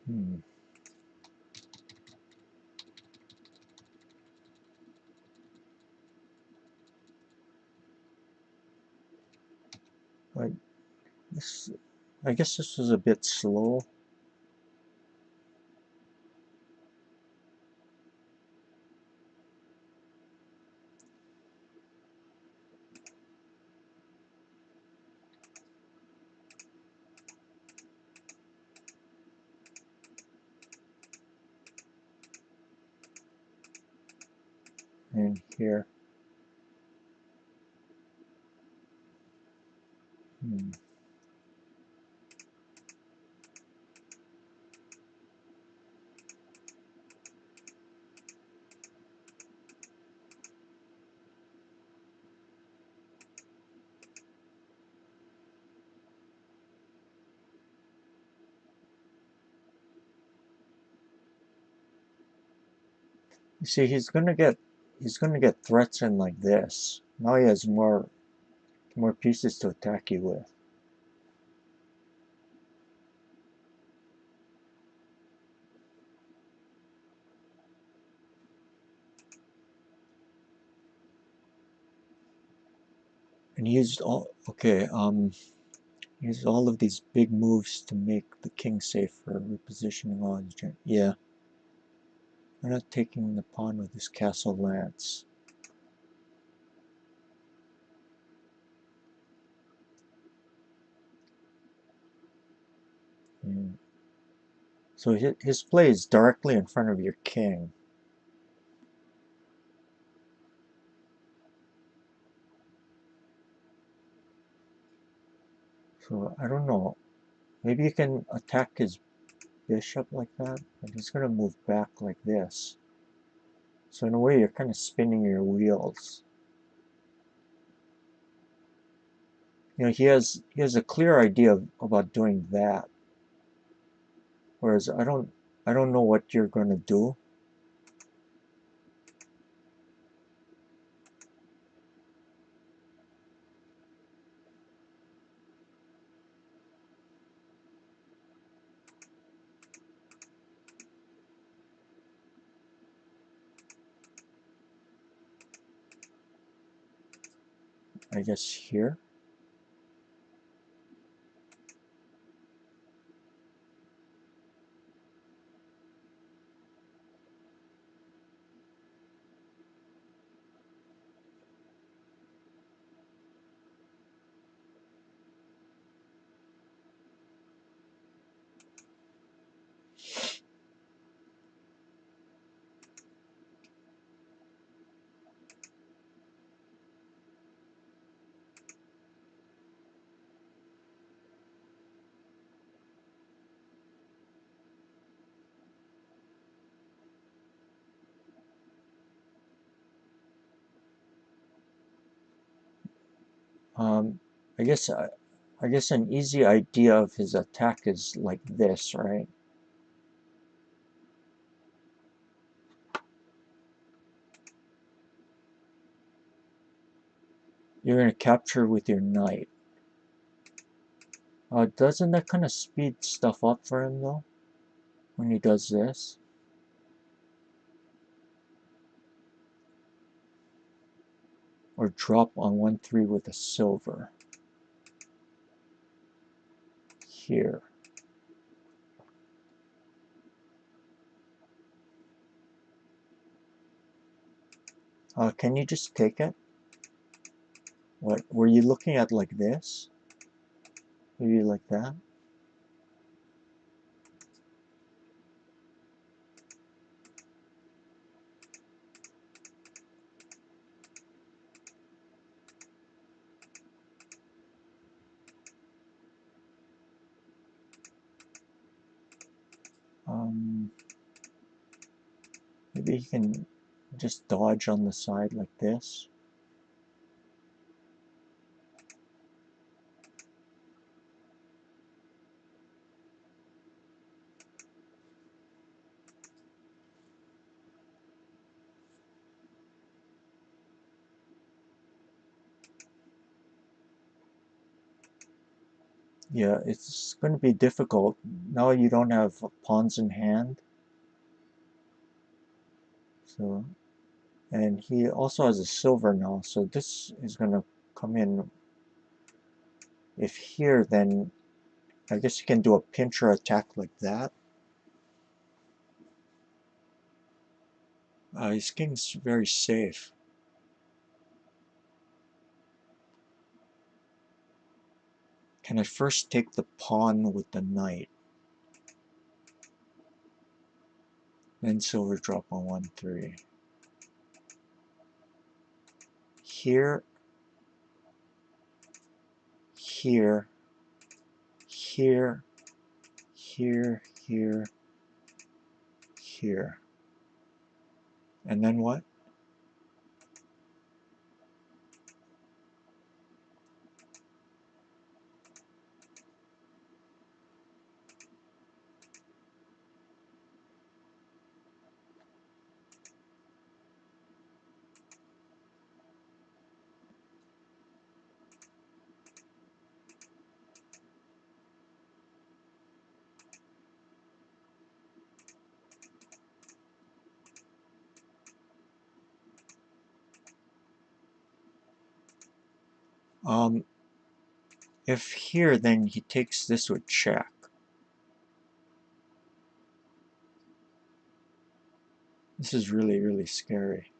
Hmm. But this, I guess this was a bit slow. And here, hmm. You see, he's gonna get threats in like this. Now he has more pieces to attack you with. And he used all he used all of these big moves to make the king safer, repositioning all his yeah. We're not taking the pawn with his castle lance. Yeah. So his play is directly in front of your king. So I don't know. Maybe you can attack his bishop like that, but he's going to move back like this. So in a way, you're kind of spinning your wheels. You know, he has a clear idea about doing that, whereas I don't know what you're going to do. I guess here. Um, I guess I guess an easy idea of his attack is like this, right? You're going to capture with your knight. Doesn't that kind of speed stuff up for him though, when he does this? Or drop on 1-3 with a silver. Here. Can you just take it? What, were you looking at like this? Maybe like that? Um, Maybe he can just dodge on the side like this. Yeah, it's going to be difficult. Now you don't have pawns in hand. So, and he also has a silver now, so this is going to come in. If here, then I guess you can do a pincher attack like that. His king's very safe. Can I first take the pawn with the knight? Then silver drop on 1-3. Here, here, here, here, here, here. And then what? Um, if here, then he takes this with check. This is really, really scary.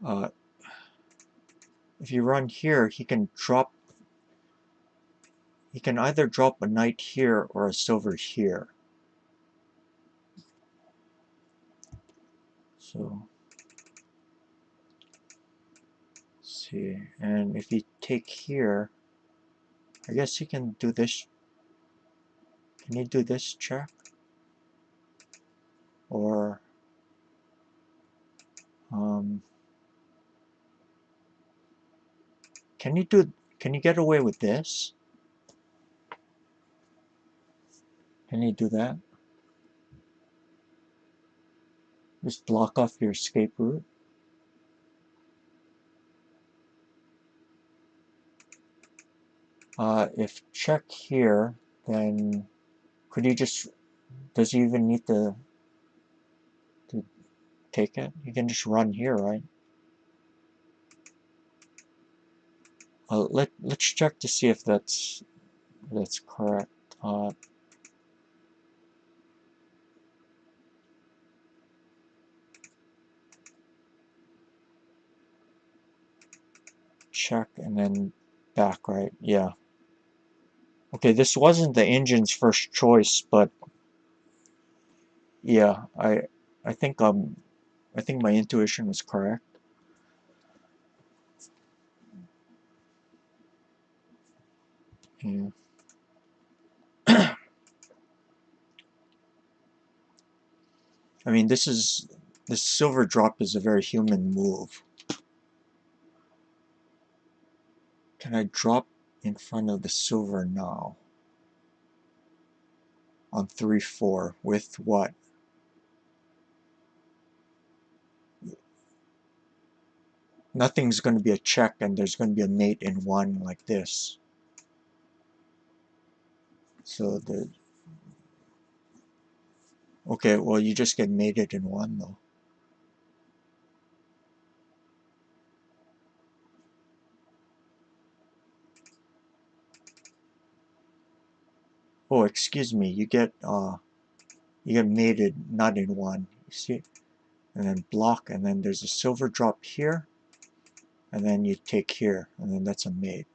Uh, if you run here, he can drop. He can either drop a knight here or a silver here. So, let's see. And if you take here, I guess he can do this. Can he do this check? Or um, can you do? Can you get away with this? Can you do that? Just block off your escape route. If check here, then could he just? Does he even need to take it? You can just run here, right? Let's check to see if that's correct. Check and then back, right? Yeah. Okay, this wasn't the engine's first choice, but yeah, I think I think my intuition was correct. Yeah. I mean, this silver drop is a very human move. Can I drop in front of the silver now? On 3-4 with what? Nothing's going to be a check and there's going to be a mate in one like this. So the okay, well you just get mated in one though. Oh, excuse me, you get mated not in one. You see? And then block and then there's a silver drop here and then you take here and then that's a mate.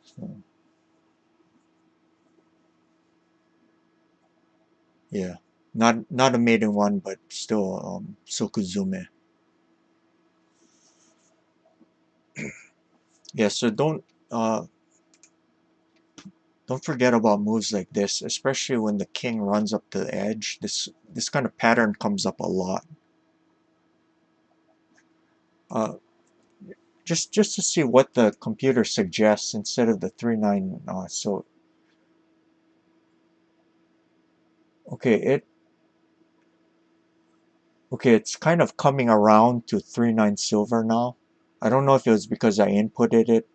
So yeah. Not a mate in one but still Sokuzume. Yeah, so uh don't forget about moves like this, especially when the king runs up the edge. This kind of pattern comes up a lot. Uh, just to see what the computer suggests instead of the 3-9. So okay, it's kind of coming around to 3-9 silver now. I don't know if it was because I inputted it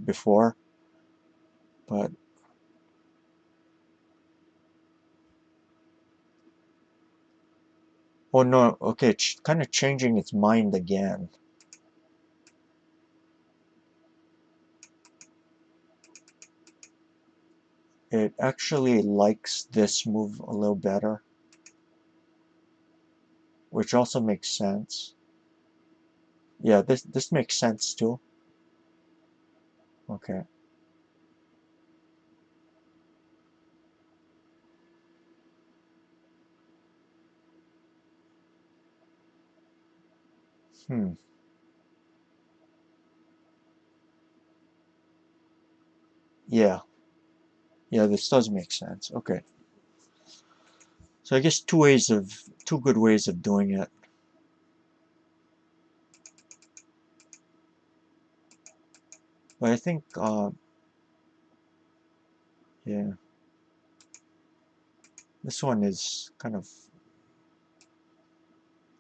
before, but oh no, okay, it's kind of changing its mind again. It actually likes this move a little better, which also makes sense. Yeah, this makes sense too. Okay. Hmm. Yeah. Yeah, this does make sense. Okay. So I guess two good ways of doing it. But I think yeah, this one is kind of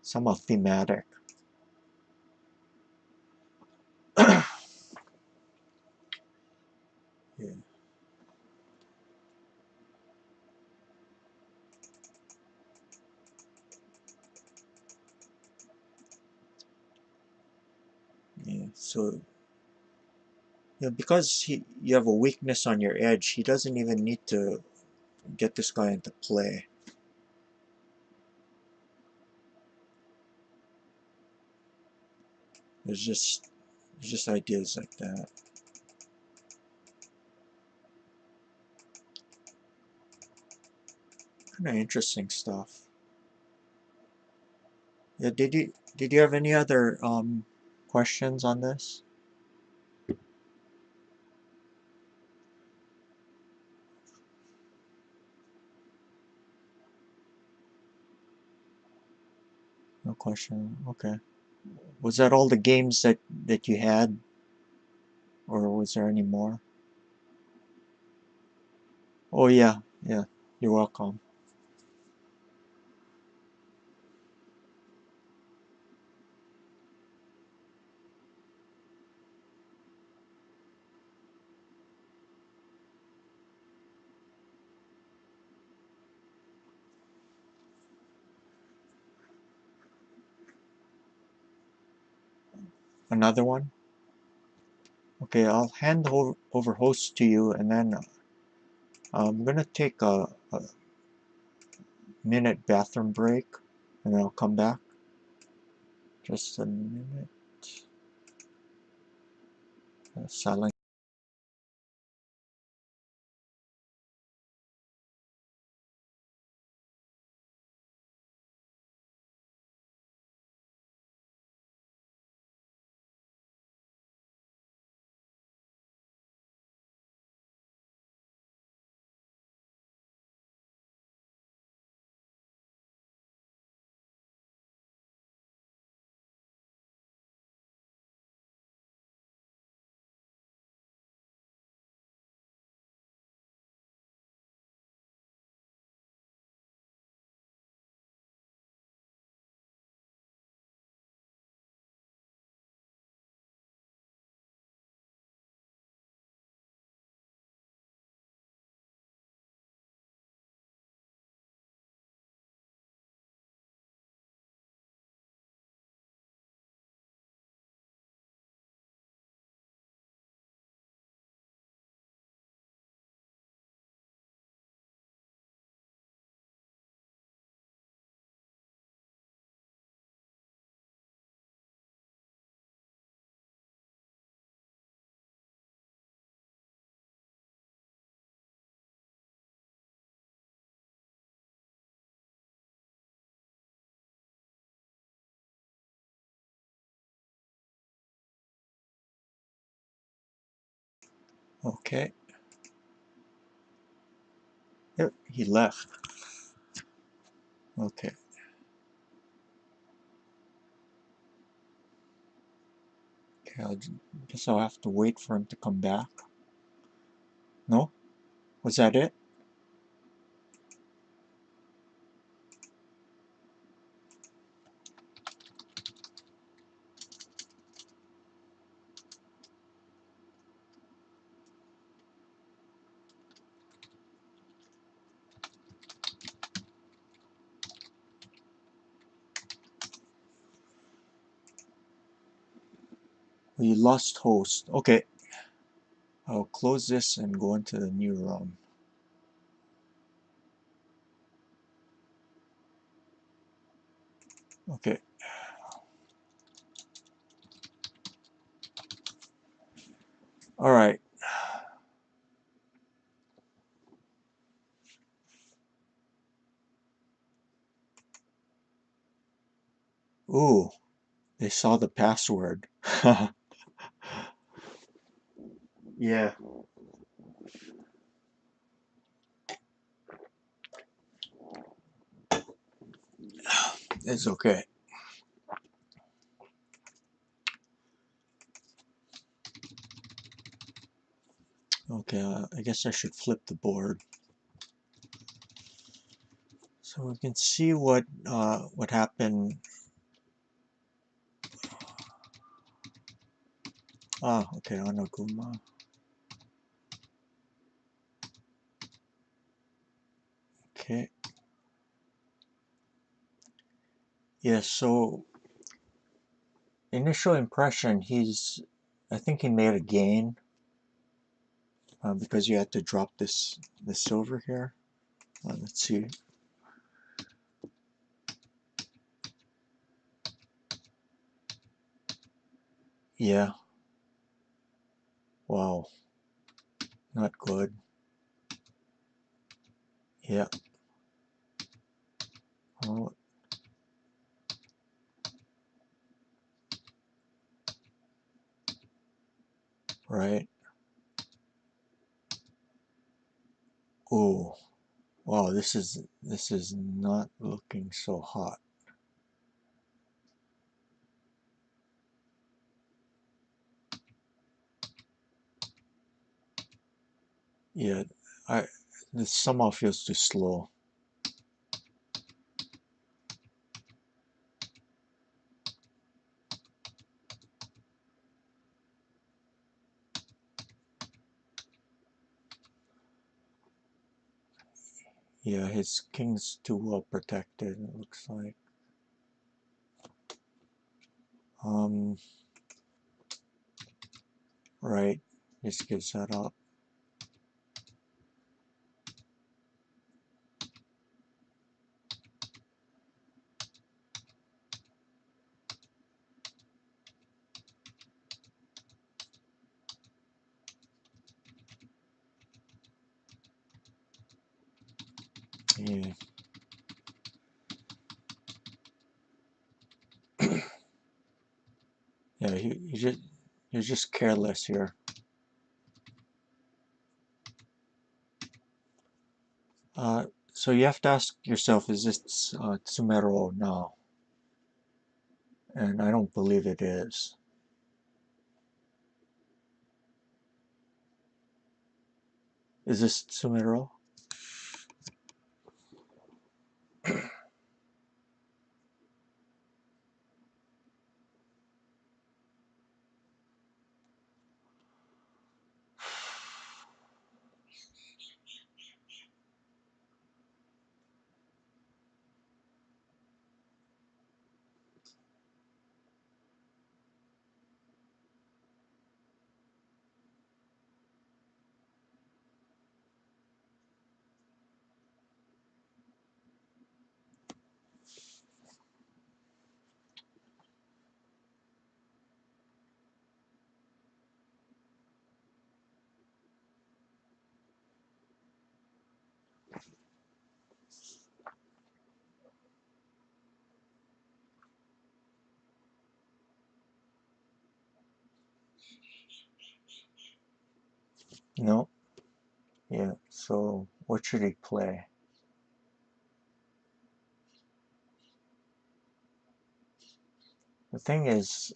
somehow thematic. So because you have a weakness on your edge, he doesn't even need to get this guy into play. There's just ideas like that. Kind of interesting stuff. Yeah, did you have any other questions on this? No question. Okay. Was that all the games that you had, or was there any more? Oh yeah, yeah. You're welcome. Another one? Okay, I'll hand over host to you, and then I'm gonna take a minute bathroom break, and then I'll come back. Just a minute. Silent. Okay. Yep, he left. Okay. Okay, guess I'll have to wait for him to come back. No? Was that it? We lost host. Okay. I'll close this and go into the new room. Okay. All right. Ooh, they saw the password. Yeah, it's okay. Okay, I guess I should flip the board so we can see what happened. Ah, okay, Onaguma. Okay. Yeah, so initial impression, I think he made a gain because you had to drop this silver here. Let's see. Yeah. Wow. Not good. Yeah. Oh, right. Oh. Wow, this is not looking so hot. Yeah, I this somehow feels too slow. Yeah, his king's too well protected, it looks like. Um, right. Just gives that up. Yeah. Yeah, he's just careless here. So you have to ask yourself, is this Tsumero now? And I don't believe it is. Is this Tsumero? No. Yeah, so what should he play? The thing is,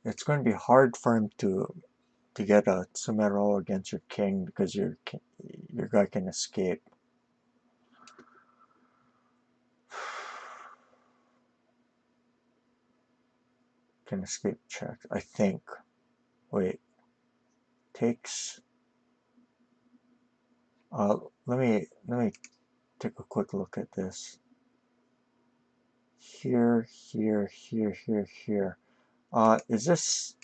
it's going to be hard for him to get a Tsumero against your king because your guy can escape. Can escape check, I think. Wait, takes. Let me take a quick look at this. Here, here, here, here, here. Is this?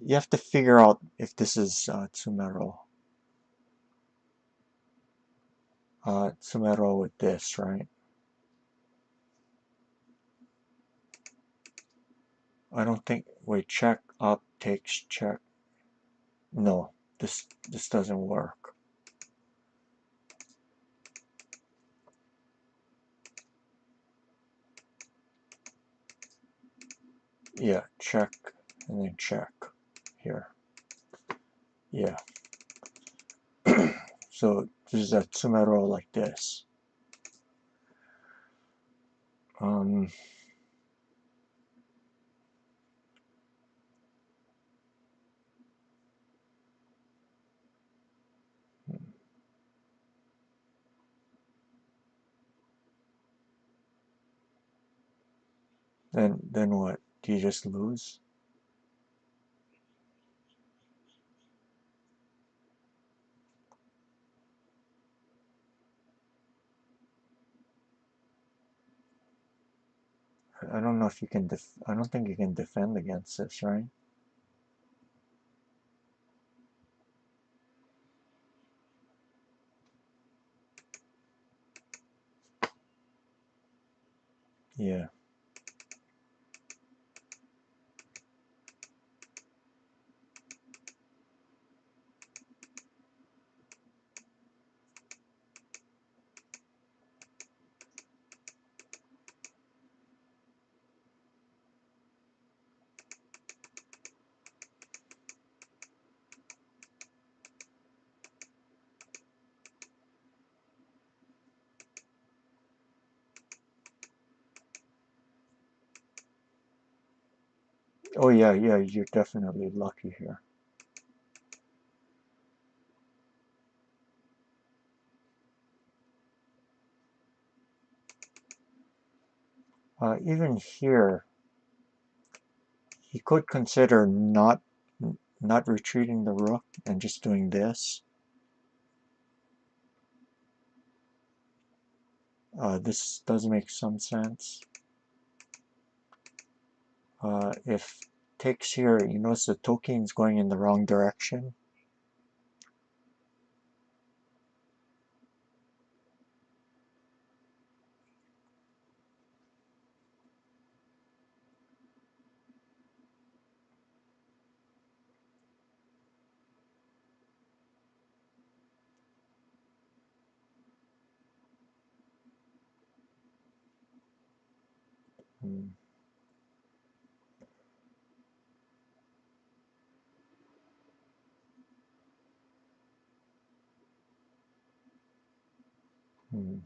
You have to figure out if this is Tsumero. Tsumero with this, right? I don't think. Wait, check up takes check. No, this doesn't work. Yeah, check and then check here. Yeah. So this is a Tsumero like this. Um, then what? Do you just lose? I don't know if you can I don't think you can defend against this, right? Yeah. Oh yeah, yeah, you're definitely lucky here. Even here, he could consider not retreating the rook and just doing this. This does make some sense. If takes here, you notice the token's going in the wrong direction. Hmm. Hmm.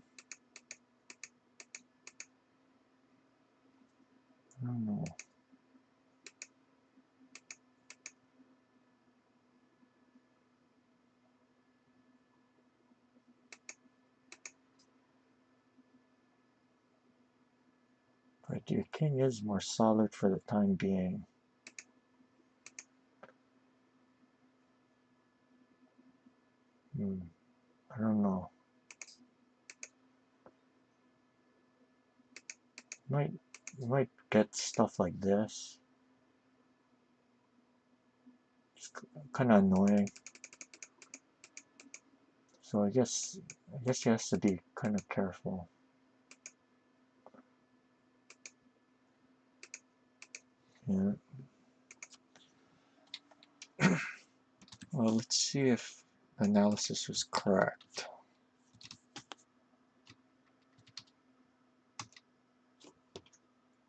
I don't know. But your king is more solid for the time being. Hmm. I don't know. Might you might get stuff like this. It's kind of annoying. So I guess he has to be kind of careful. Yeah. Well, let's see if analysis was correct.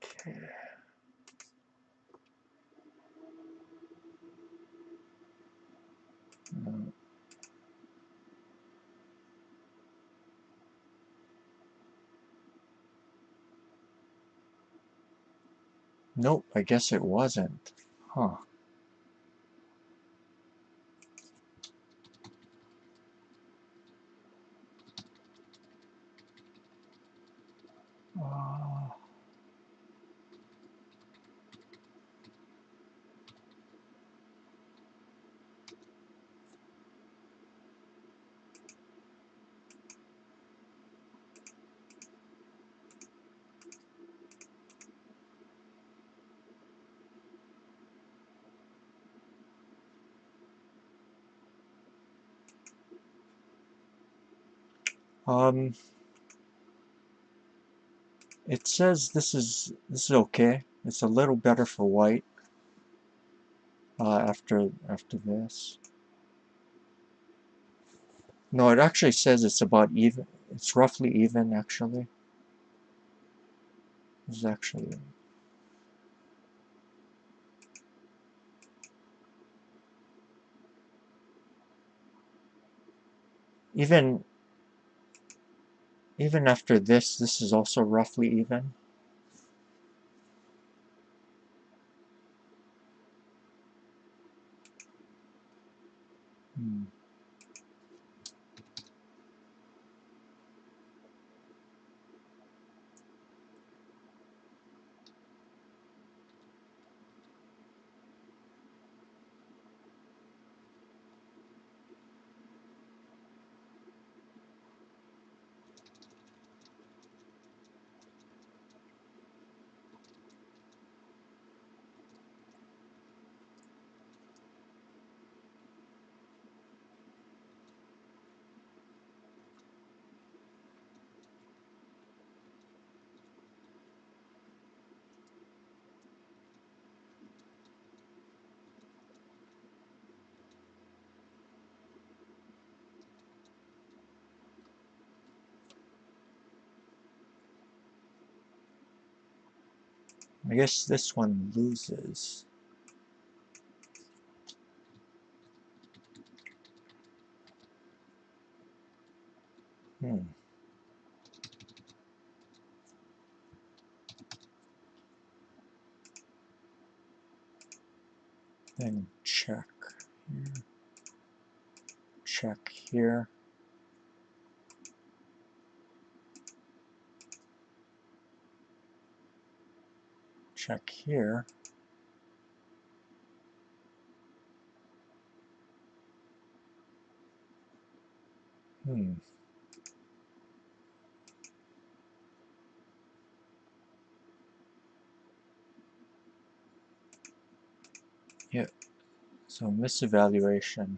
Okay. Nope, I guess it wasn't. Huh. Uh, um, it says this is okay. It's a little better for white after this. No, it actually says it's about even. It's roughly even actually. It's actually even even after this is also roughly even. Hmm. I guess this one loses. Hmm. Then check here. Check here. Check here. Hmm. Yeah. So misevaluation.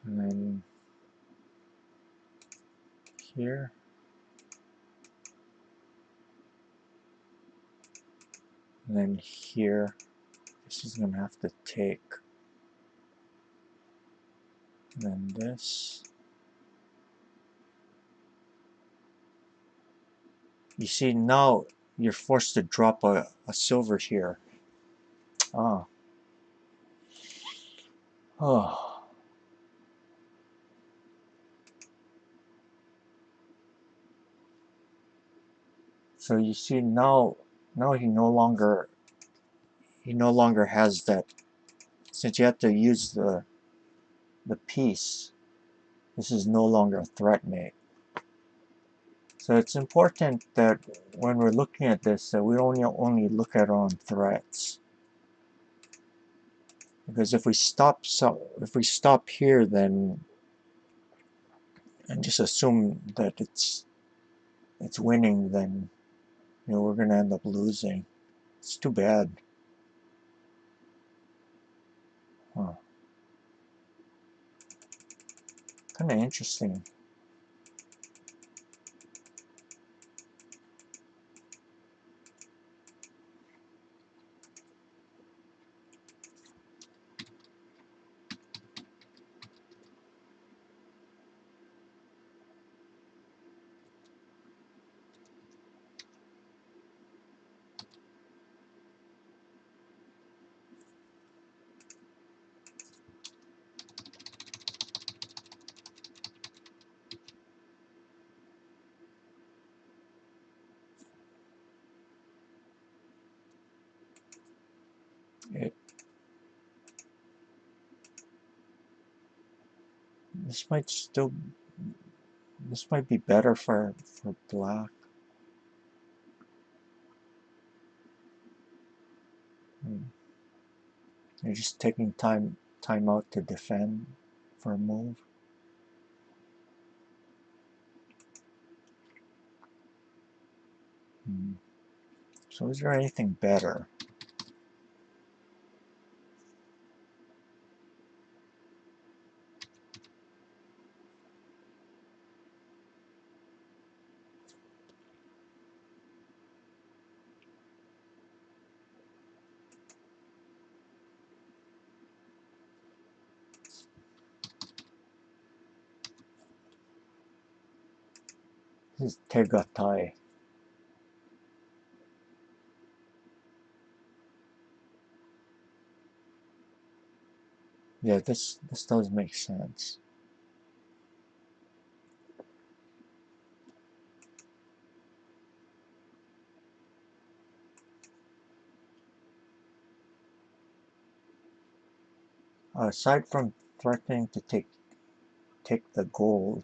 And then here. And then here. This is gonna have to take. And then this. You see, now you're forced to drop a silver here. Ah. Oh. So you see, now he no longer has that. Since you have to use the piece, this is no longer a threat mate. So it's important that when we're looking at this, that we only look at our own threats. Because if we stop here, then and just assume that it's winning, then we're gonna end up losing. It's too bad. Huh. Kind of interesting. It, this might still this might be better for black. You're just taking time out to defend for a move. So is there anything better? This is Tegatai. Yeah, this does make sense. Aside from threatening to take the gold,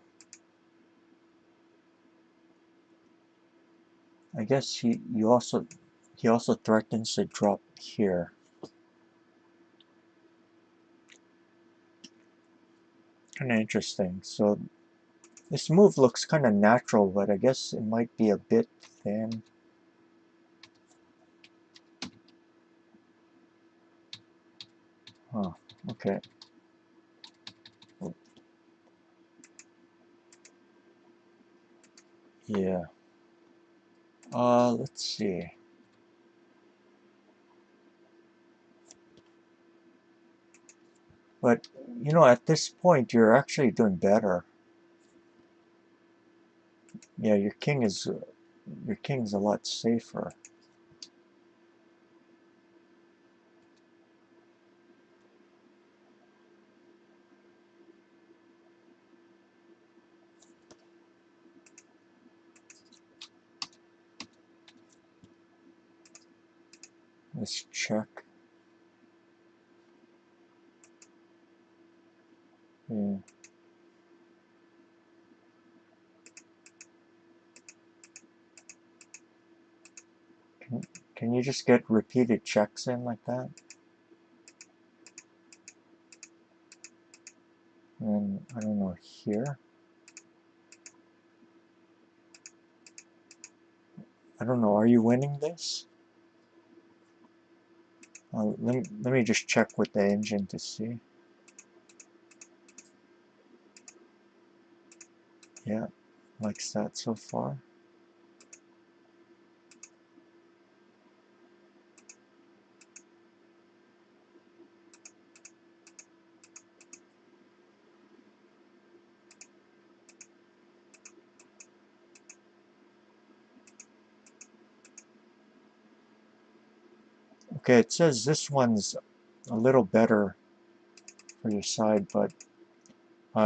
I guess he also threatens to drop here. Kind of interesting. So this move looks kind of natural, but I guess it might be a bit thin. Huh. Okay. Yeah. Let's see. But at this point, you're actually doing better. Yeah, your king's a lot safer. Let's check. Yeah. Can, can you just get repeated checks in like that? And I don't know, here? I don't know, are you winning this? Let me just check with the engine to see. Yeah, likes that so far. Okay, it says this one's a little better for your side, but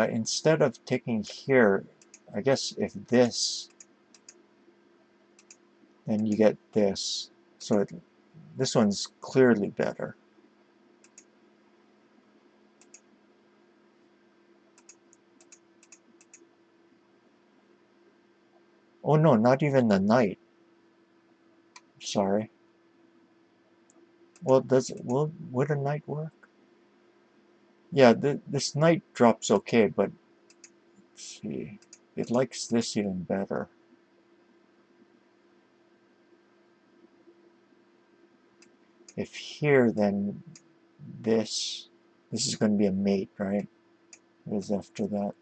instead of taking here, I guess if this, then you get this. So this one's clearly better. Oh no, not even the knight. Sorry. Well, would a knight work? Yeah, this knight drops okay, but let's see, it likes this even better. If here, then this is going to be a mate, right? Because after that.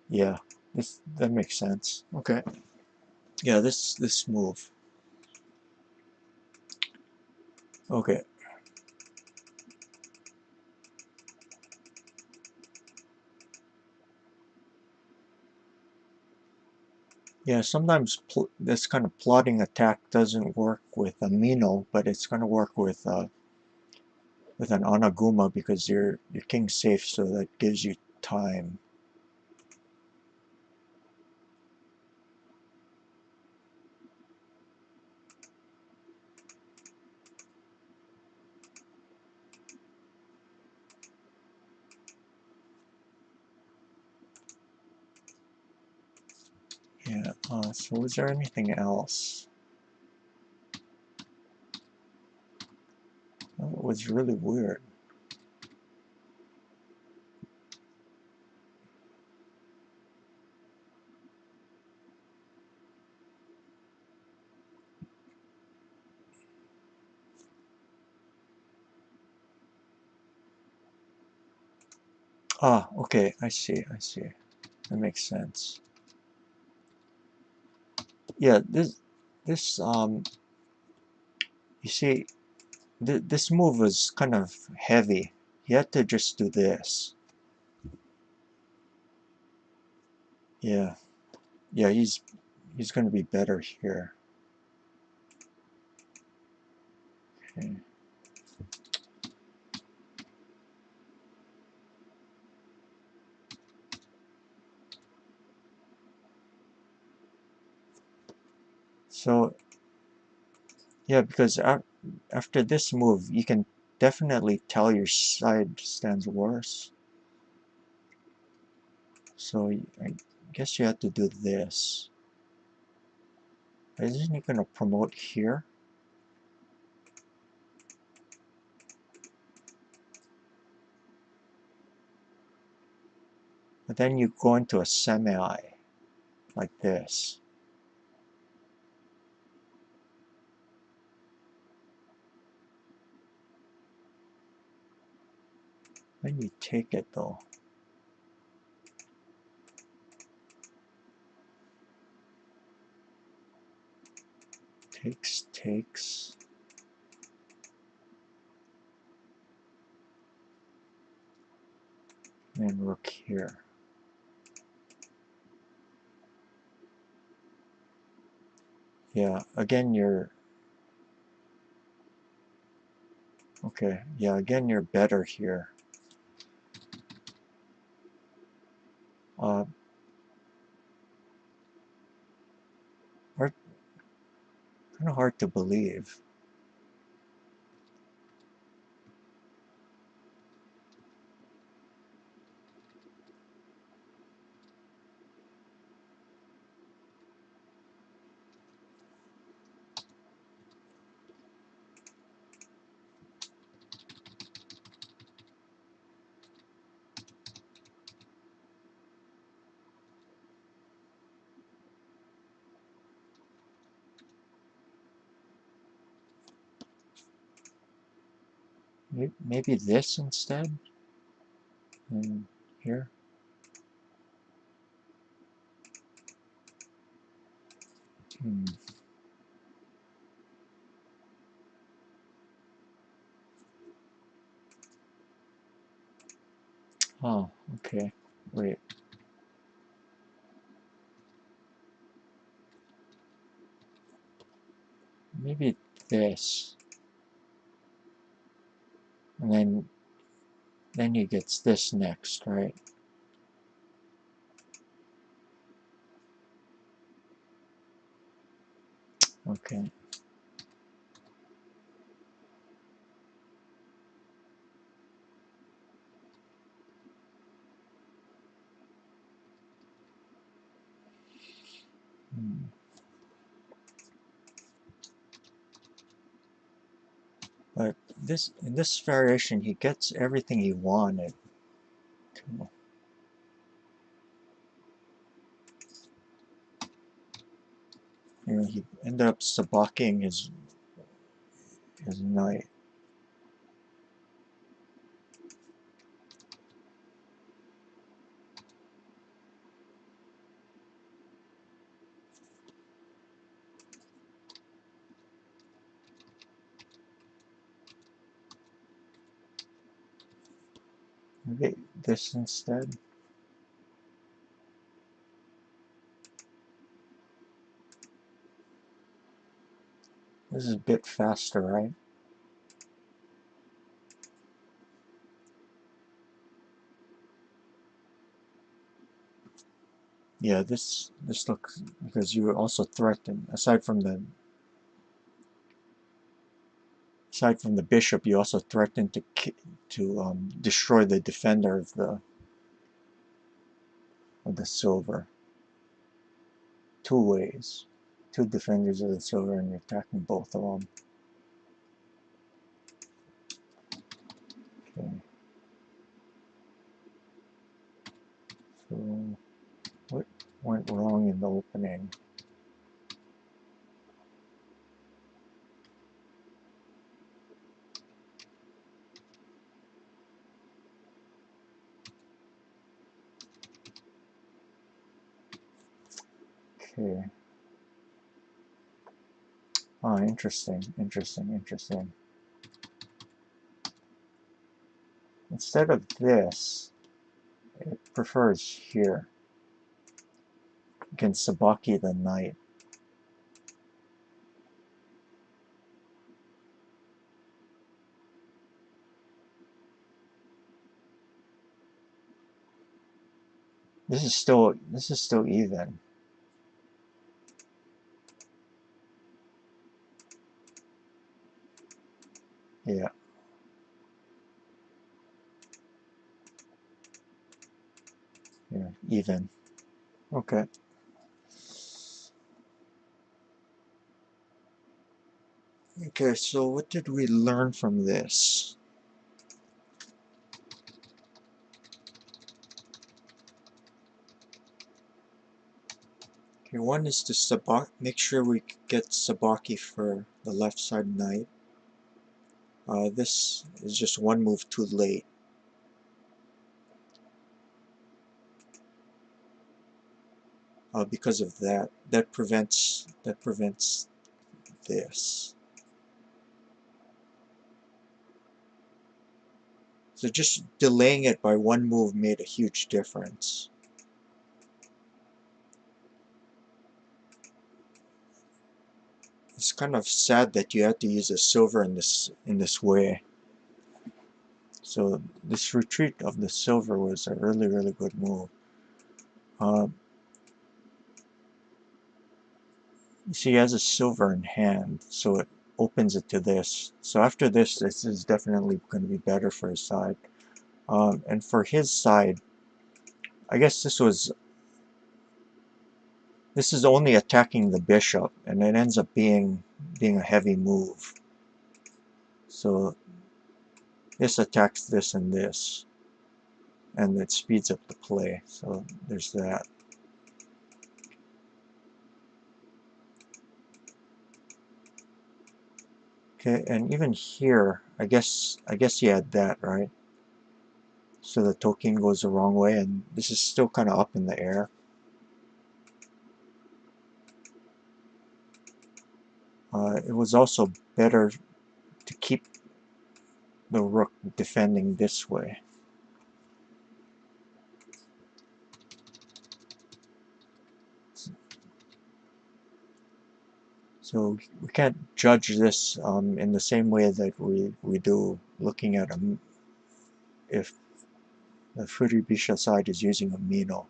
Yeah, that makes sense. Okay. Yeah, this move. Okay. Yeah, sometimes this kind of plotting attack doesn't work with a Mino, but it's going to work with an Anaguma because your king's safe, so that gives you time. Yeah. So is there anything else? Well, it was really weird. Ah, okay. I see. I see. That makes sense. Yeah. This you see, this move was kind of heavy. You had to just do this. Yeah. Yeah. He's going to be better here. Okay. So yeah, because after this move, you can definitely tell your side stands worse. So I guess you have to do this. Isn't he going to promote here? But then you go into a semi like this. Then you take it though. Takes. And rook here. Yeah, again you're okay. Yeah, again you're better here. Uh, hard, kind of hard to believe. Maybe this instead? And here? Hmm. Oh, okay. Wait. Maybe this. And then he gets this next, right? Okay. Hmm. But this in this variation he gets everything he wanted. Cool. You know, he ended up sabaking his knight. Maybe this instead. This is a bit faster, right? Yeah, this looks because you also threaten aside from the bishop, you also threaten to destroy the defender of the silver. Two ways, two defenders of the silver, and you're attacking both of them. Okay. So what went wrong in the opening? Okay. Ah, interesting, interesting, interesting. Instead of this, it prefers here. Against Sabaki the knight. This is still even. Yeah, yeah, even. Okay. Okay, so what did we learn from this? Okay, one is to make sure we get Sabaki for the left side knight. This is just one move too late. Because of that, that prevents this. So just delaying it by one move made a huge difference. It's kind of sad that you had to use a silver in this way. So this retreat of the silver was a really good move. You see, he has a silver in hand, so it opens it to this. So after this, this is definitely going to be better for his side. And for his side, I guess this is only attacking the bishop, and it ends up being a heavy move. So this attacks this and this, and it speeds up the play. So there's that. Okay, and even here, I guess you had that, right? So the token goes the wrong way, and this is still kind of up in the air. It was also better to keep the rook defending this way. So we can't judge this in the same way that we do looking at if the Furibisha side is using a Mino.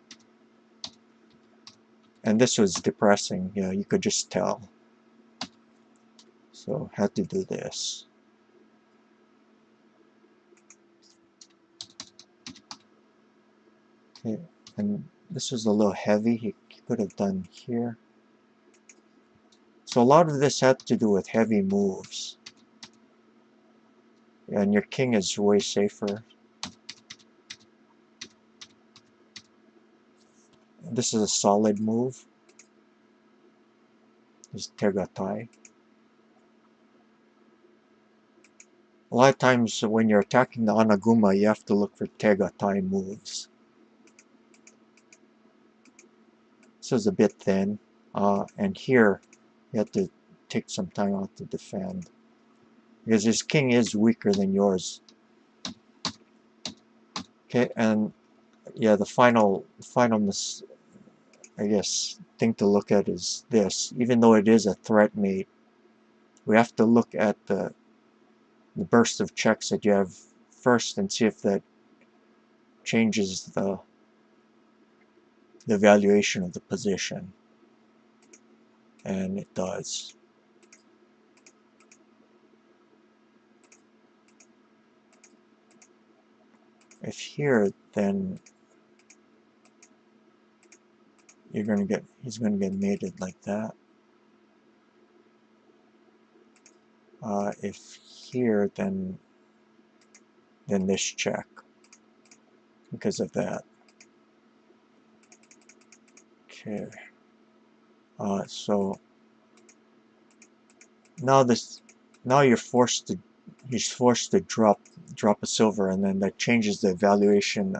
And this was depressing, you know, you could just tell. So had to do this. Okay, and this was a little heavy, he could have done here. So a lot of this had to do with heavy moves. And your king is way safer. This is a solid move. This is Tegatai. A lot of times when you're attacking the Anaguma, you have to look for Tegatai moves. This is a bit thin. And here, you have to take some time out to defend. Because his king is weaker than yours. Okay, and yeah, the final I guess, thing to look at is this. Even though it is a threat mate, we have to look at the burst of checks that you have first and see if that changes the valuation of the position. And it does. If here, then he's gonna get mated like that. If here, then this check because of that. Okay. So now you're forced to he's forced to drop a silver, and then that changes the evaluation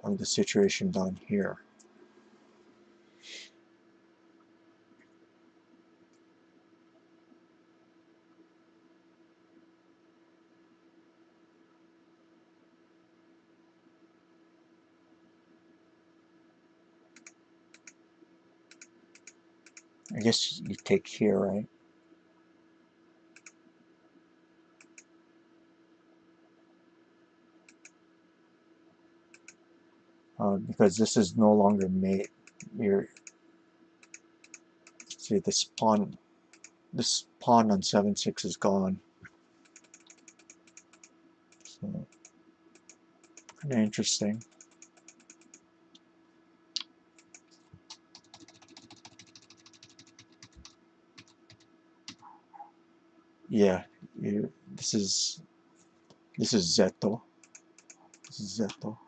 of the situation down here. I guess you take here, right? Because this is no longer mate. You're see this pawn on 7-6 is gone. So kind of interesting. Yeah, this is Zeto. This is Zeto.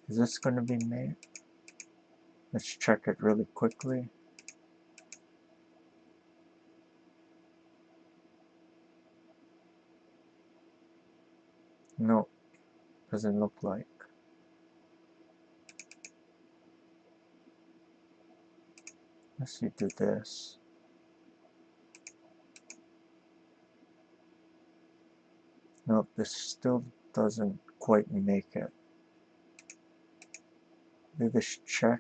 Is this going to be mate? Let's check it really quickly. No, doesn't look like. Let's see, do this. Nope, this still doesn't quite make it. Do this check.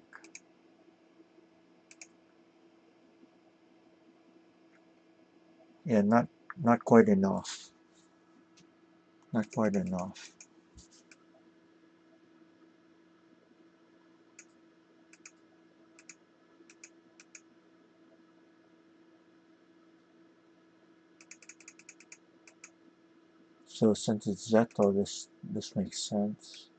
Yeah, not quite enough. Not quite enough. So since it's Zeto, this makes sense.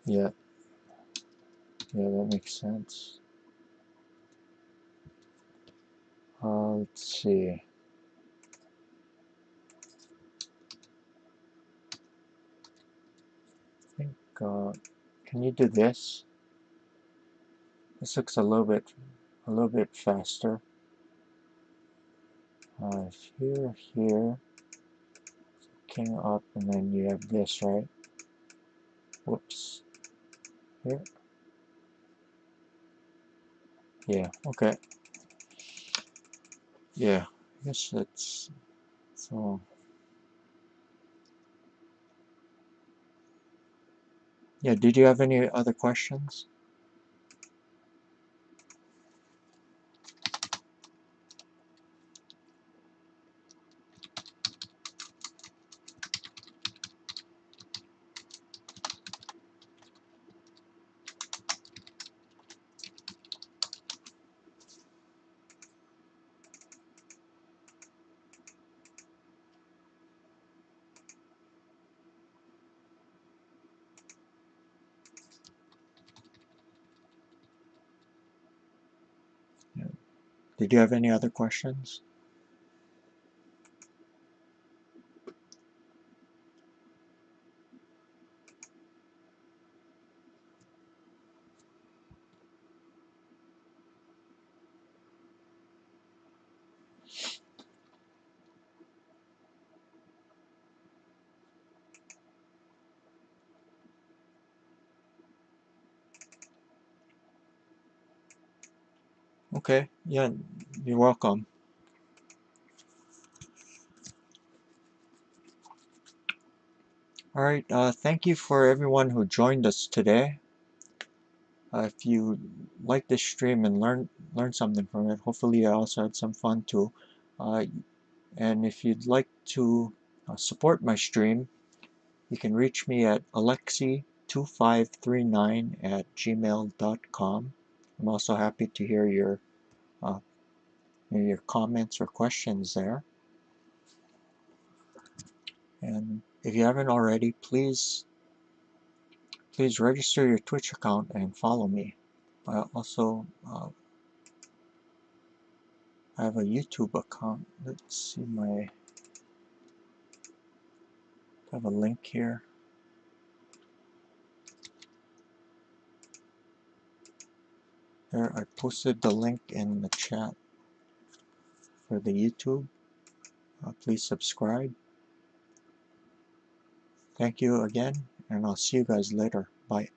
Yeah, yeah, that makes sense. Let's see. I think, can you do this? This looks a little bit faster. Here, king up, and then you have this, right? Whoops. Here. Yeah, okay. Yeah, I guess that's, so, yeah, did you have any other questions? Yeah. Did you have any other questions? Okay, yeah, you're welcome. Alright, thank you for everyone who joined us today. If you like this stream and learn something from it, hopefully you also had some fun too. And if you'd like to support my stream, you can reach me at alexi2539@gmail.com. I'm also happy to hear your comments or questions there. And if you haven't already, please register your Twitch account and follow me. Also, I have a YouTube account. Let's see, I have a link here. There, I posted the link in the chat for the YouTube. Please subscribe. Thank you again, and I'll see you guys later. Bye.